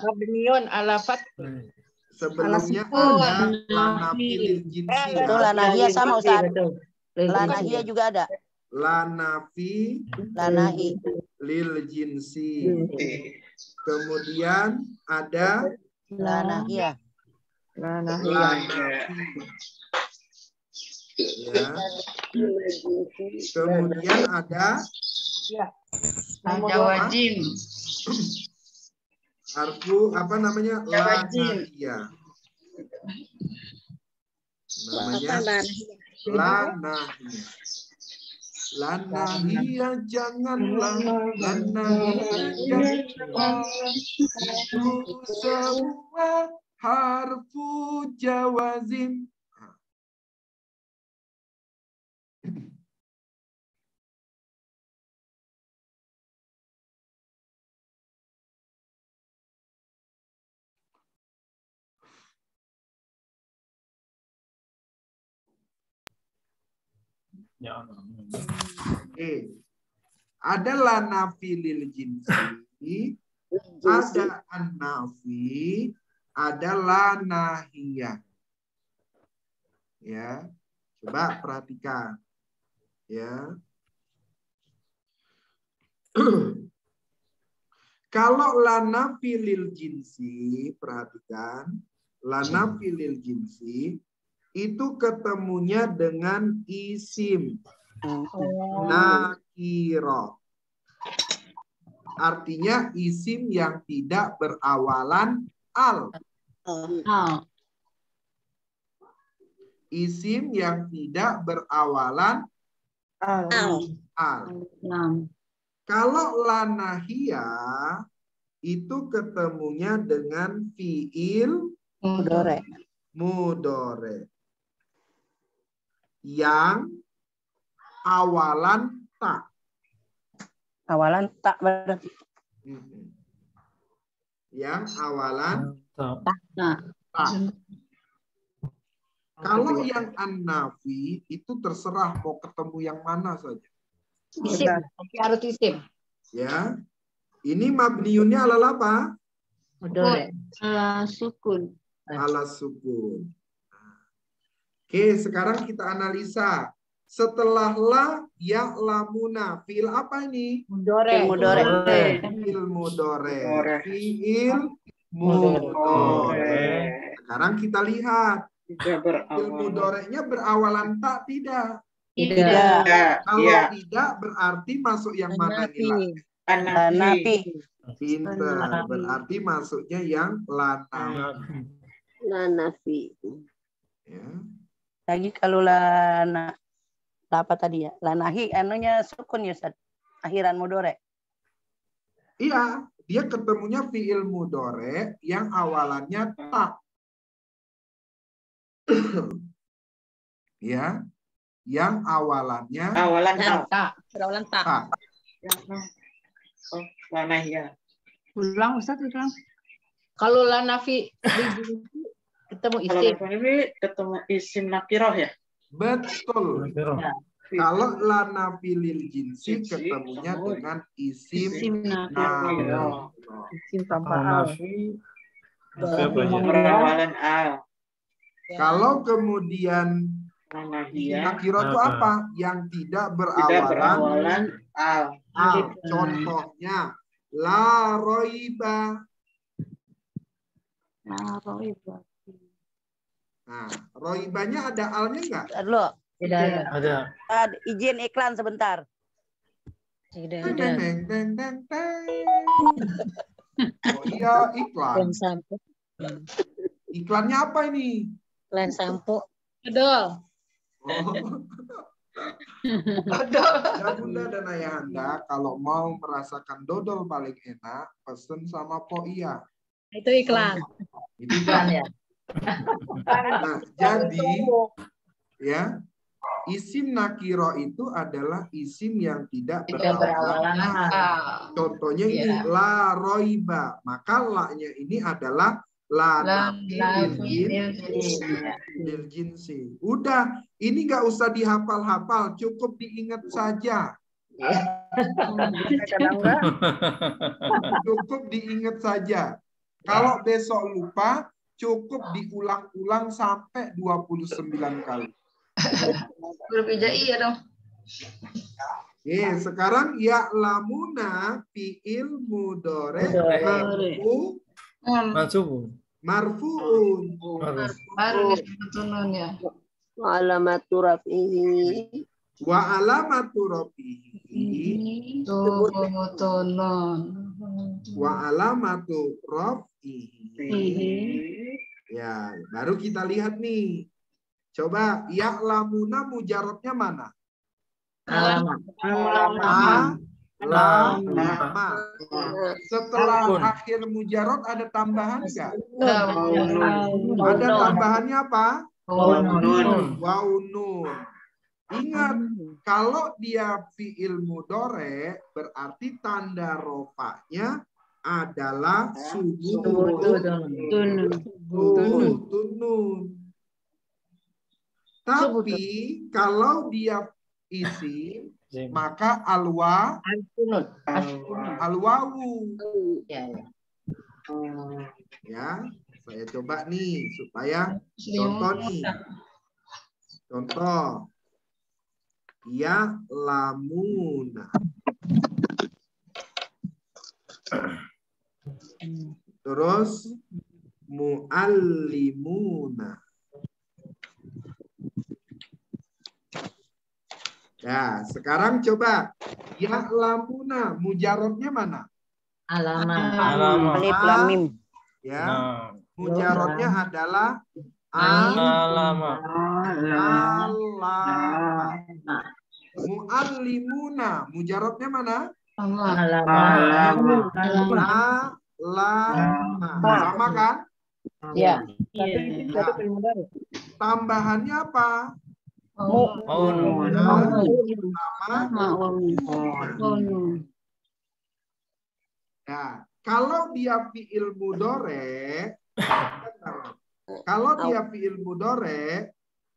Mabniun ala fathi. Sebelumnya ada lanafi lil jinsi. Itu lanahiyah sama Ustaz. Lanahiyah juga ada. Lanafi Lanahi. lil jinsi. Kemudian ada Lanahiyah. lanafi. Ya. Kemudian ada Ada wajim. arfu apa namanya? Wajim. Lanahiyah. Namanya lanahiyah. Lanahiyah janganlah, lanahiyah janganlah. Itu semua harfu jawazim. Ya. Ada lanafi lil jinsi, ada an-nafi, ada lanahiyah. Ya, coba perhatikan. Ya. Kalau lanafi lil jinsi, perhatikan, lanafi lil jinsi itu ketemunya dengan isim nakiro. Artinya isim yang tidak berawalan al. Isim yang tidak berawalan al. Kalau lanahiyah itu ketemunya dengan fiil mudore. Yang awalan tak. Awalan tak berarti. Yang awalan Tak. tak. Kalau yang an-nafi itu terserah mau ketemu yang mana saja. Isim. Tapi harus isim. Ya. Ini mabniunnya ala apa? Mudore. Ala sukun. Ala sukun. Oke, sekarang kita analisa. Setelah la, ya lamuna. Fiil apa ini? Mudore. Fiil mudore. Fiil mudore. Sekarang kita lihat. Fiil mudorenya berawalan tak tidak? Tidak. Kalau tidak berarti masuk yang mana nih? Nafi. Pinter. Berarti masuknya yang lanafi. lanafi. Ya. Lagi kalau lana apa tadi ya? Lanahi anunya sukun ya Ustaz. Akhiran mudore. Iya, dia ketemunya fiil mudore yang awalannya tak. Ya, yang awalannya Berawalan tak. tak. Lanahiyah. Ulang Ustaz, ulang. Kalau lanafi ketemu Kalau isim. ini ketemu isim nakiroh ya. Betul. Kalau lanafi lil jinsi ketemunya dengan isim nakiro. Isim tanpa al. Berawalan al. Kalau kemudian Lanahiyah. nakiro itu apa? Yang tidak Tidak berawalan berawalan al. Contohnya La roiba. La roiba. Nah, roibanya ada alnya nggak? Ada. Ada. Izin iklan sebentar. Tidak Teng, ada. teng, teng, teng, teng. Oh iya, iklan. Sampo. Iklannya apa ini? Len sampo. Dodol. Oh. Ya Bunda dan Ayahanda, kalau mau merasakan dodol paling enak, pesen sama Po Iya. Itu iklan. Itu Iklan ya. Nah, jadi ya isim nakiro itu adalah isim yang tidak Tidak berawalan. Contohnya ini la roiba, maka la-nya ini adalah la nafi lil jinsi. Udah, ini nggak usah dihafal-hafal, cukup diingat saja. Cukup diingat saja. Kalau besok lupa, cukup diulang-ulang sampai 29 kali. Berbeda iya dong. Oke, sekarang ya lamuna fiil mudore marfuun. Baru disebut ya. Alamatu rafihi. Wa alamatu rafihi. Wa alamatu rafihi. Ya, baru kita lihat nih. Coba ya lamuna mujarotnya mana? Lama. Setelah akhir mujarot ada tambahan enggak? Ada tambahannya apa? Waunun. Ingat, kalau dia fiil mudore berarti tanda rofanya adalah tunun. Tapi kalau dia isi maka alwawu. Ya, saya coba nih supaya contoh nih. Contoh. Ya lamuna. Terus muallimuna. Ya, sekarang coba ya lamuna mujarotnya mana? Alif lam mim. Ya. Mujarotnya adalah alama. Muallimuna mujarotnya mana? Alama. Sama kan? Ya. Tambahannya apa? Nah, kalau dia fiil mudore,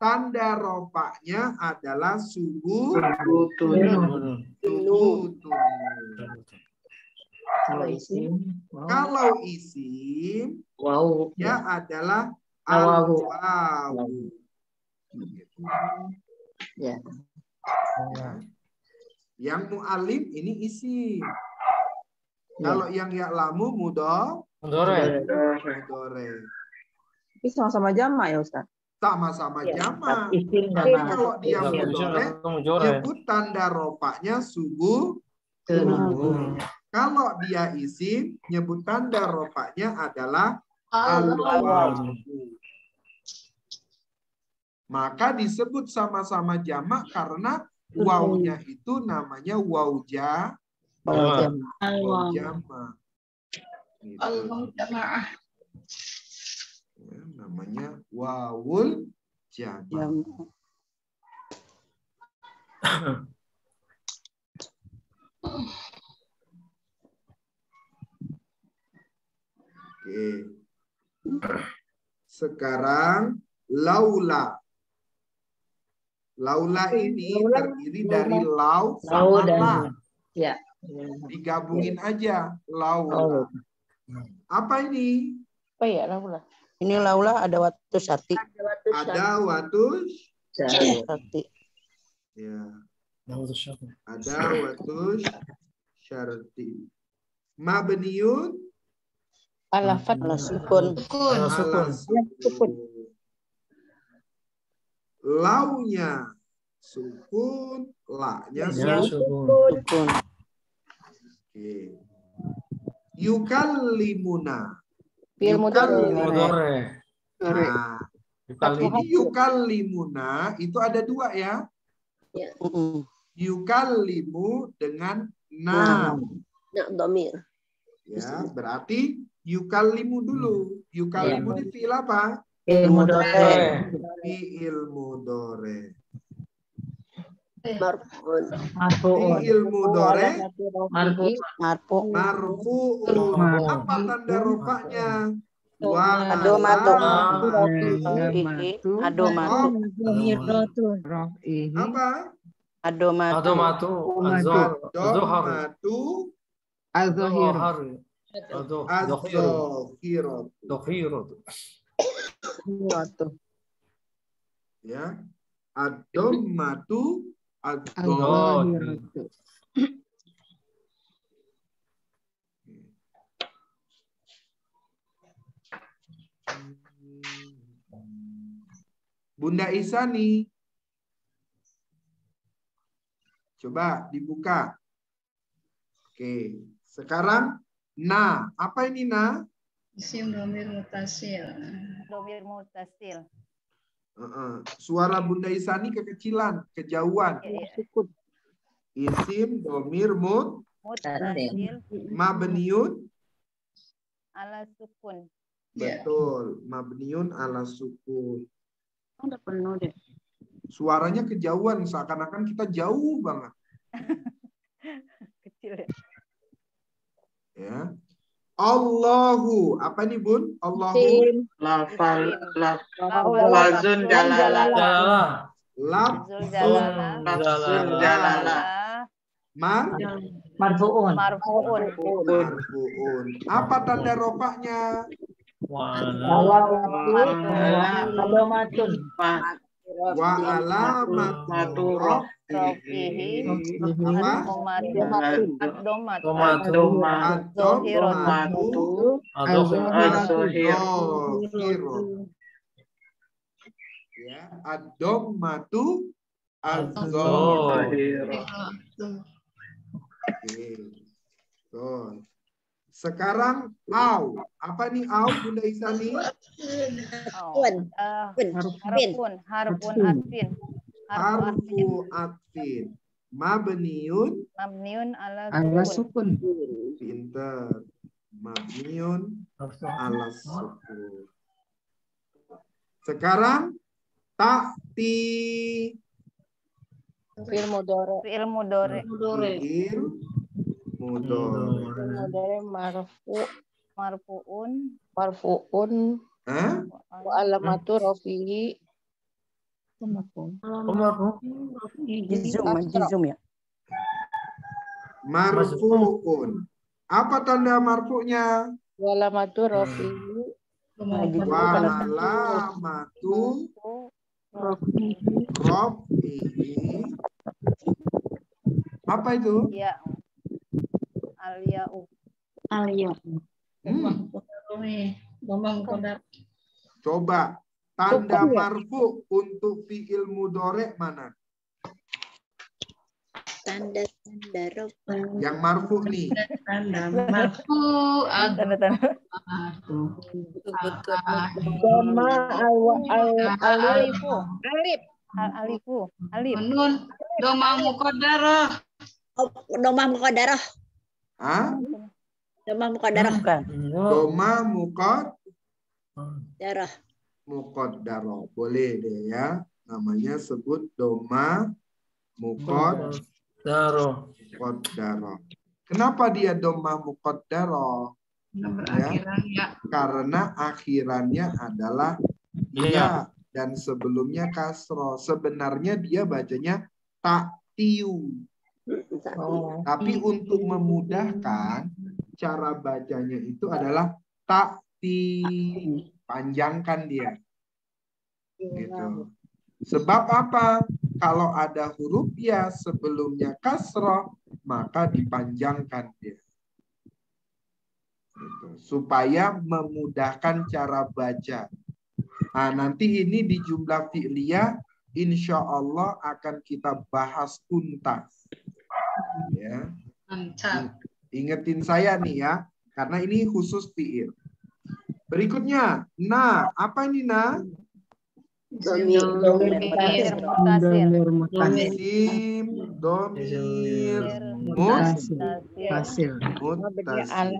tanda rofaknya adalah subuh Kalau isim, ya adalah al-wawu. Ya. Yang mu'alim ini isim. Kalau yang ya'lamu mudore. Tapi sama-sama jamak ya Ustaz? Sama-sama jamak. Tapi kalau dia mudore, nyebut tanda rofaknya subuh. Kalau dia isim, nyebut tanda rofaknya adalah al-wawu. Maka disebut sama-sama jamak karena wawunya itu namanya wawu jamak. Ya, namanya wawul jamak. Oke. Sekarang laula. Laula ini terdiri dari lau sama la. Ya. Digabungin aja laula. Apa ini? Apa ya laula? Ini laula ada watu syarti. Ada watu syarti. Ya. Ada watu syarti. Mabniun Ala fat ala sukun. ala sukun. Launya sukun, la-nya sukun. Oke. Yukallimuna. Fi'il mudhari. Nah, ini yukallimuna itu ada dua ya. Yukallimu dengan na. Nak domir. Ya, berarti yukallimu dulu. Yukallimu ini fi'il apa? Fi'il mudhari. Fi'il mudhari. Marfu'un. Fi'il mudhari Marfu. marfu'un. Apa tanda rofaknya? Wa Adomatu. alamatu. Adomatu. Apa? Adomatu. Adomatu. Adomatu Az-Zahir. az-zahiratu. Dohiratu. Ya. Adomatu Dohiratu. Bunda Isani, coba dibuka. Oke, sekarang na. Apa ini na? Isim dhamir mutasil. Domir mutasil. Suara Bunda Isani kekecilan, kejauhan. Isim domir Mutasil mabniun. ala sukun. Betul, mabniun ala sukun. Udah penuh deh. Suaranya kejauhan, seakan-akan kita jauh banget. Kecil ya. Ya. Allahu, apa nih Bun? Allahu Lafazun Jalalah. jalalah. Zul jalalah. Lafzun jalalah. Marfu'un. Marfu'un. Marfu'un. Apa tanda rofaknya? Adomatun. Wa alamatu Rafihi. apa? Adomatu. Adomatu az-zahiratu. Ya, adomatu az-zahiratu. Oke. Tuh. Sekarang au. Apa nih au Bunda Isani? Harfun atfin. Harfu atfin. Mabniun ala sukun. Pinter. Mabniun ala sukun. Sekarang ta'ti. Fi'il mudhari. Fi'il mudhari. Marfu'un wa alamatu rafihi Jizum ya. Marfu'un. Apa tanda marfu'nya? wa alamatu rafihi Wa alamatu rafihi. Apa itu? ya al-ya'u. Coba tanda marfu untuk fi'il mudhari mana? Tanda rob. Yang marfu nih. Alif. Nun doma muqaddarah. Domah muqaddarah. Hah? Domah muqaddarah. Doma Darah. muqaddarah. Boleh deh ya. Namanya sebut doma muqaddarah. Kenapa dia doma muqaddarah? Ya. Karena akhirannya adalah ya dan sebelumnya kasroh. Sebenarnya dia bacanya taktiu. Tapi untuk memudahkan cara bacanya itu adalah takti, panjangkan dia. Gitu. Sebab apa? Kalau ada huruf ya sebelumnya kasroh, maka dipanjangkan dia. Gitu. Supaya memudahkan cara baca. Nah, nanti ini di jumlah fi'liyah insya Allah akan kita bahas tuntas. Ya. Ingetin saya nih ya, karena ini khusus fi'il. Berikutnya, nah, apa ini nah? Domir Isim, domir, Fasil. muttasil.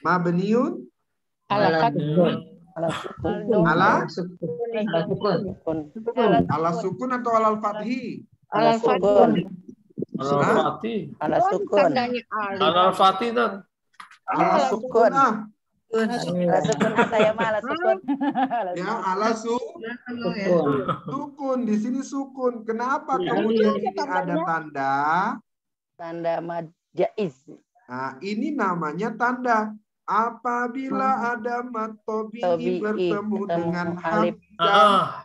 Mabniun Ala sukun atau alal fathi? Ala sukun. Ala sukun. Alal Fatih dan Ala sukun. Ala sukun saya mah ala sukun. Ya, ala sukun. Di sini sukun. Kenapa kemudian ini ada tanda? Tanda mad jaiz. Nah, ini namanya tanda. Apabila ada mad tabi'i bertemu dengan hamzah,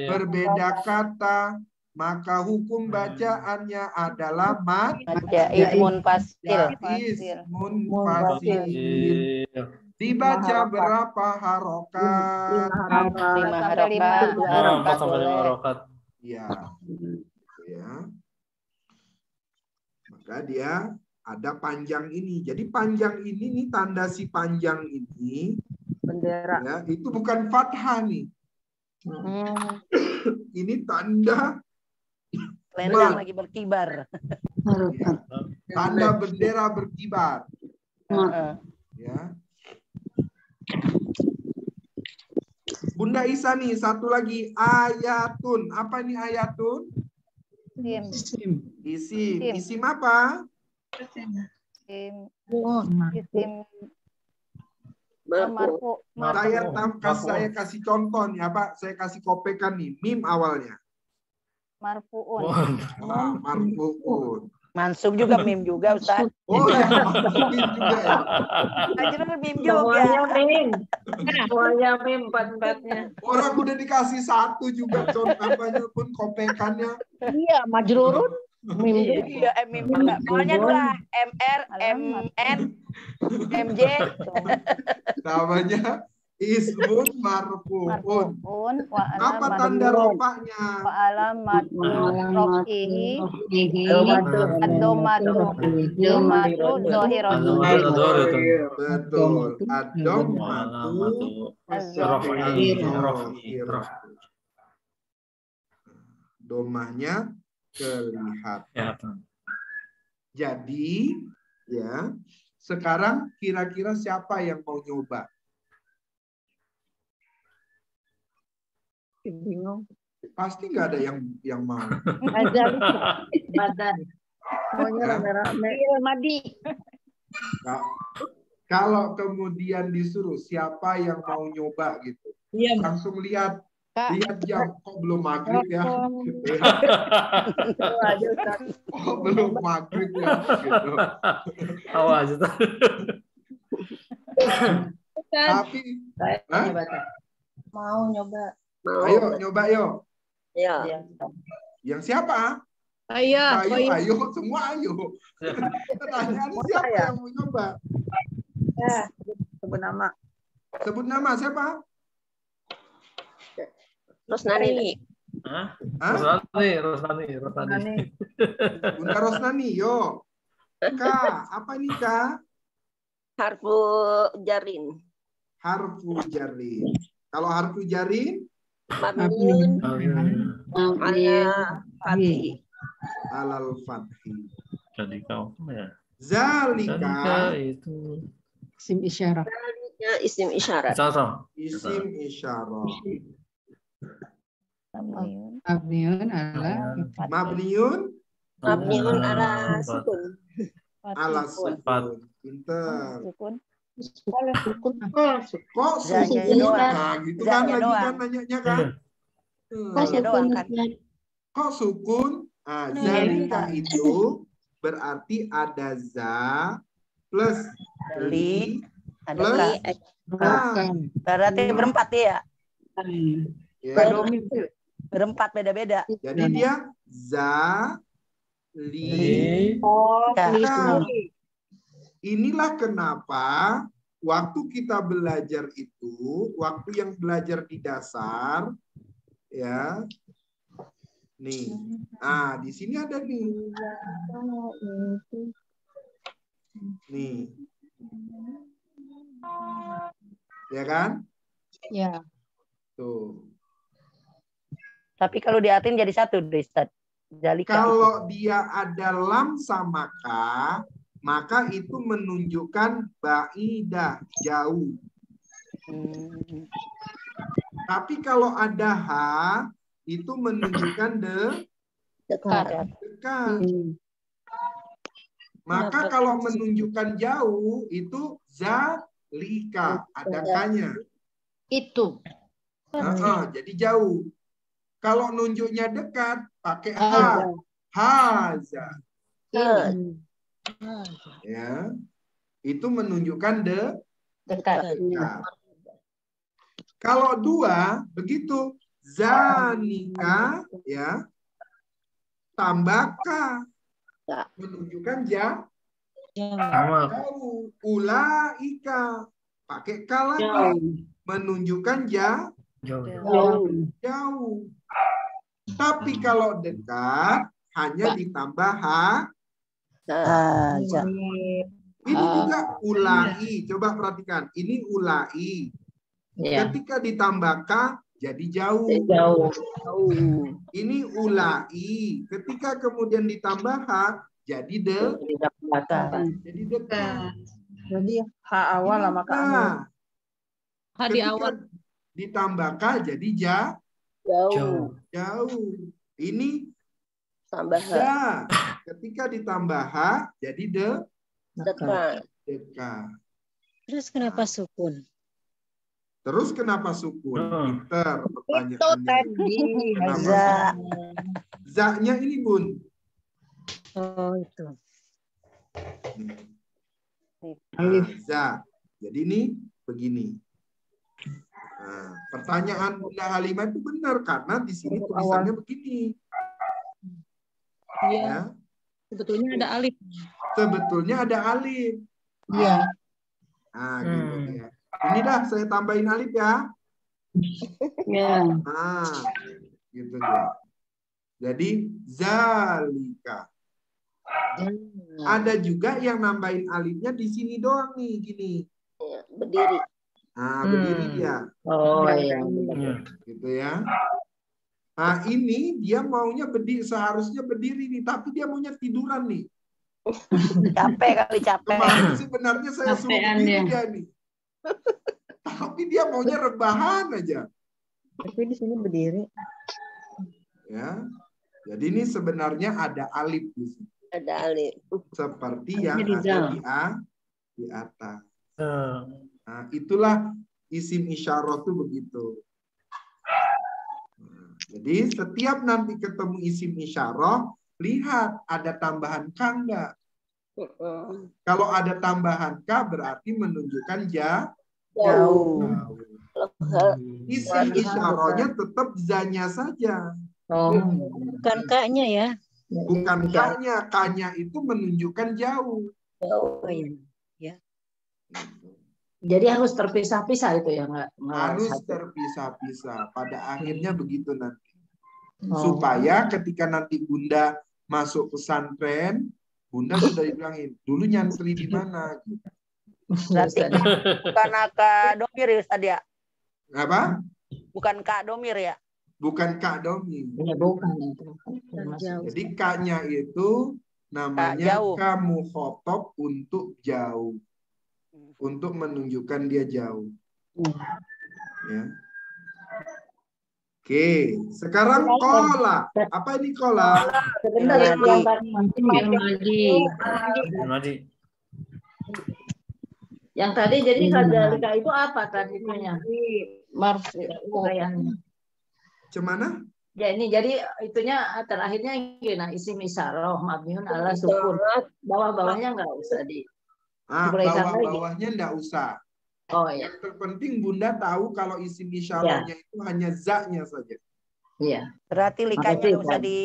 berbeda kata, maka hukum bacaannya adalah mad jaiz munfasil. Dibaca berapa harokat? 5 harokat. Ya. Maka dia ada panjang ini. Jadi panjang ini nih, tanda si panjang ini bendera. Ya, itu bukan fathah nih. Ini tanda Lendang lagi berkibar. Ya. Tanda bendera berkibar. Ya. Bunda Isa nih, satu lagi ayatun. Apa ini ayatun? Isim apa? Isim marfu. Saya kasih contoh nih, apa? Saya kasih kopekan nih, mim awalnya. Marfuun. Marfuun. Mansub juga mim juga Ustaz. Oh ya, mim juga ya. Ajaran mim juga. Semuanya mim 4-4-nya. Orang udah dikasih satu juga contohnya pun kopekannya. Iya, majrurun. Mim juga. Iya, mim juga. Pokoknya 2, MR, MN, MJ. Namanya ismun marfuun. Apa tanda rofanya? Wa alamatu rofihi ad-dhammatu zahiratu. Betul. Ad-dhammatu domahnya kelihatan. Jadi ya, sekarang kira-kira siapa yang mau nyoba? Bingung. Pasti nggak ada yang mau. Badan. Maunya rame-rame. Madi. Kalau kemudian disuruh siapa yang mau nyoba gitu, langsung lihat jam, kok belum maghrib ya? Kok belum maghrib ya? Gitu. Awas. Tapi, Mau nyoba. ayo nyoba yuk. Ya. Yang siapa? Ayo, Semua ayo. Pertanyaan siapa yang mau nyoba? Sebut nama. Sebut nama siapa? Rosnani. Rosnani. Bunda Rosnani, yo. Kak, apa ini Kak? Harfu jarin. Harfu jarin. Kalau harfu jarin? Mabniun ala fathi. Alal fathi. Jadi kau ya. Zalika itu Isim isyarat. Zalika isim isyarat. Isim isyarat. Mabniun ala Mabniun ala sukun. Ala sukun. Pinter. Kok Zanya sukun? doang. Nah, gitu kan Zanya lagi doang. kan nanyanya kan? Zanya doang kan. Kok sukun? Zalika itu berarti ada za plus li Ada plus berarti berempat ya. ya. Berempat beda-beda. Jadi dia za li ka. inilah kenapa waktu kita belajar itu, waktu yang belajar di dasar, ya, nih, di sini ada nih, ya kan? Ya. Tuh. Tapi kalau diatin jadi satu, Ustaz. Zalika. Kalau dia ada lam sama ka, maka itu menunjukkan ba'idah, jauh. Tapi kalau ada ha, itu menunjukkan dekat. Maka kalau menunjukkan jauh, itu zalika, ada kanya. Itu. Jadi jauh. Kalau nunjuknya dekat, pakai ha. Haza. Ya, itu menunjukkan dekat. Kalau dua, begitu. Zanika, ya, tambah ka. Menunjukkan jauh. Ulaika. Pakai ka lagi. Menunjukkan jauh. Tapi kalau dekat, hanya ditambah ha. Ini juga ulai. Coba perhatikan. Ini ulai. Ketika ditambah ka, jadi jauh. Ini ulai. Ketika kemudian ditambah ha, jadi dekat. Jadi ha awal sama ka akhir. Ha di awal. Ditambah ka, jadi jauh. Ini tambah ha. Ketika ditambah ha, jadi dekat. Terus kenapa sukun? Pinter pertanyaannya. Itu tadi. Za-nya ini, Bun. Oh, itu. Za. Jadi ini begini. Nah, pertanyaan Bunda Halimah itu benar karena di sini tulisannya begini. Iya. Ya. Sebetulnya ada alif. Iya. Nah, gitu ya. Ini dah saya tambahin alif ya. Ya. Nah, gitu dia. Jadi zalika. Ada juga yang nambahin alifnya di sini doang nih, gini. Berdiri. Nah, berdiri dia. Oh iya. Gitu ya. Nah, ini dia maunya seharusnya berdiri nih, tapi dia maunya tiduran nih. Capek. Kemarin sebenarnya saya suruh berdiri dia nih. Tapi dia maunya rebahan aja. Tapi di sini berdiri. Ya. Jadi ini sebenarnya ada alif di sini. Ada alif. Seperti yang ada di atas. Nah, itulah isim isyarah itu begitu. Jadi setiap nanti ketemu isim isyarah, lihat ada tambahan ka enggak. Kalau ada tambahan ka berarti menunjukkan jauh. Isim isyarahnya tetap zanya saja. Bukan ka-nya ya. Bukan ka-nya. Ka-nya itu menunjukkan jauh. Oh iya. Jadi harus terpisah-pisah itu ya, nggak? Harus terpisah-pisah. Pada akhirnya begitu nanti. Supaya ketika nanti Bunda masuk pesantren, Bunda sudah dibilangin, dulu nyantri di mana? Berarti bukan Kak Domir ya, Ustaz ya? Apa? Bukan Kak Domir ya? Bukan Kak Domir. Ya, bukan. Jadi Kak-nya itu namanya kamu khotob untuk jauh. Untuk menunjukkan dia jauh. Ya. Oke, sekarang kola. Apa ini kola? Sebentar Madi. Yang tadi jadi kadzalika itu apa tadinya? Cemana? Ya ini jadi itunya terakhirnya gini, isim isyarah mabniun ala sukun. Bawah-bawahnya enggak usah di. Bawah-bawahnya enggak usah. Oh ya. Yang terpenting Bunda tahu kalau isim isyarahnya itu hanya za-nya saja. Iya. Berarti likanya enggak usah di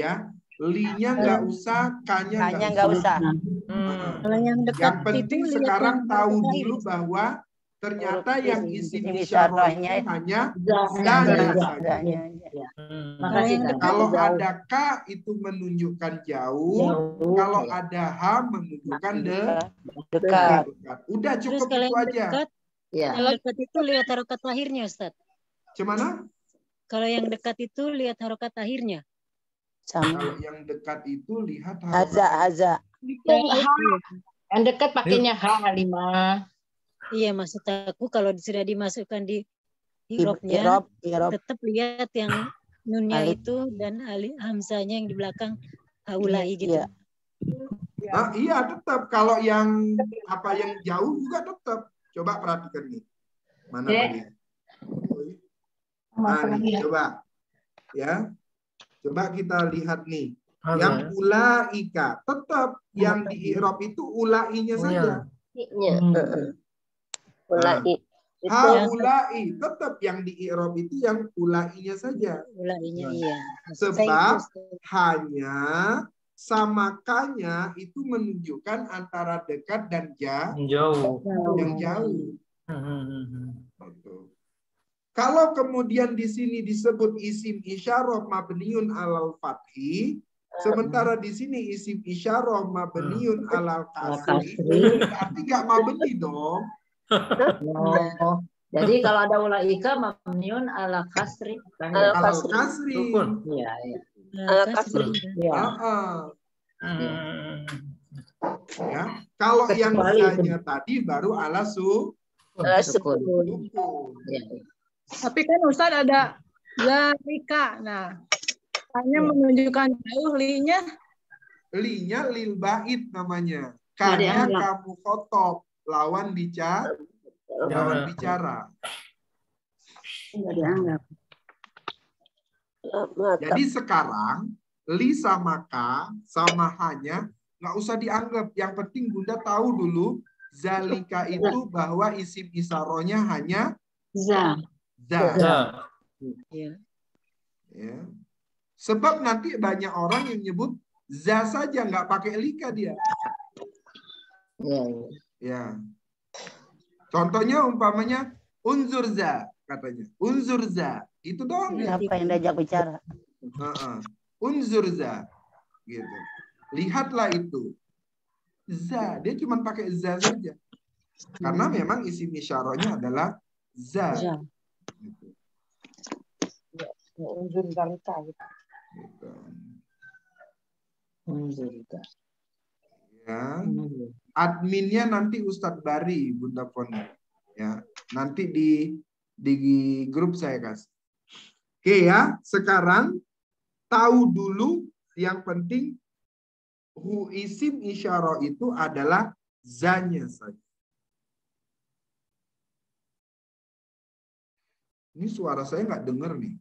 ya. Li-nya enggak usah, K-nya enggak usah. Kalau yang dekat Yang penting itu sekarang lihat yang tahu dekat dulu lahir. bahwa ternyata yang isim isim isyarahnya isyarahnya hanya zanya saja. Makasih, Kak. Kalau Jauh. ada K itu menunjukkan jauh, Jauh, kalau ya. ada H menunjukkan dekat. Udah Terus cukup kalau itu yang aja. dekat, Ya. yang dekat itu lihat harokat lahirnya, Ustaz. Cuman Kalau yang dekat itu lihat harokat lahirnya. kalau yang dekat itu lihat Haza. Yang dekat pakainya H5. Iya, maksud aku kalau sudah dimasukkan di hirofnya, Irob. tetap lihat yang nunnya Alif. itu dan hamzanya yang di belakang haulai gitu. Nah, iya tetap kalau yang yang jauh juga tetap. Coba perhatikan nih. Mana tadi? Nah, nih, coba. Ya. Coba kita lihat nih. Yang ulaika tetap yang di i'rab itu ulainya saja. Ulai. Haulai tetap yang di i'rab itu yang ulainya saja. Ulainya iya. Sebab hanya sama K-nya itu menunjukkan antara dekat dan Jauh. yang jauh. Kalau kemudian di sini disebut isim isyarah mabniun alal fathi, sementara di sini isim isyarah mabniun alal kasri, berarti nggak mabni dong. Oh. Jadi kalau ada ulaika mabniun ala kasri. Alal kasri. Iya, iya. Ala kasri. Ya. Ya. Kalau yang Kecuali zanya tadi baru ala sukun. Ya. Tapi kan Ustaz ada zalika. Nah, hanya menunjukkan jauh linya. Linya lil bait namanya. Karena kamu khotob lawan bicara. Lawan bicara. Enggak dianggap. Jadi sekarang li sama K sama hanya nggak usah dianggap. Yang penting Bunda tahu dulu zalika itu bahwa isim isarohnya hanya za. Ya. Ya. Sebab nanti banyak orang yang nyebut za saja nggak pakai lika dia. Ya. Contohnya umpamanya unzur za katanya. Unzur za. Itu doang. Siapa yang diajak bicara? Unzur za. Gitu. Lihatlah itu. Za. Dia cuma pakai za saja. Karena memang isim isyarahnya adalah za. Gitu. Unzur zalika gitu. Ya. Adminnya nanti Ustadz Bari, Bunda Foni. Ya. Nanti di grup saya kasih. Oke ya, sekarang tahu dulu yang penting isim isyarah itu adalah zanya saja. Ini suara saya nggak dengar nih.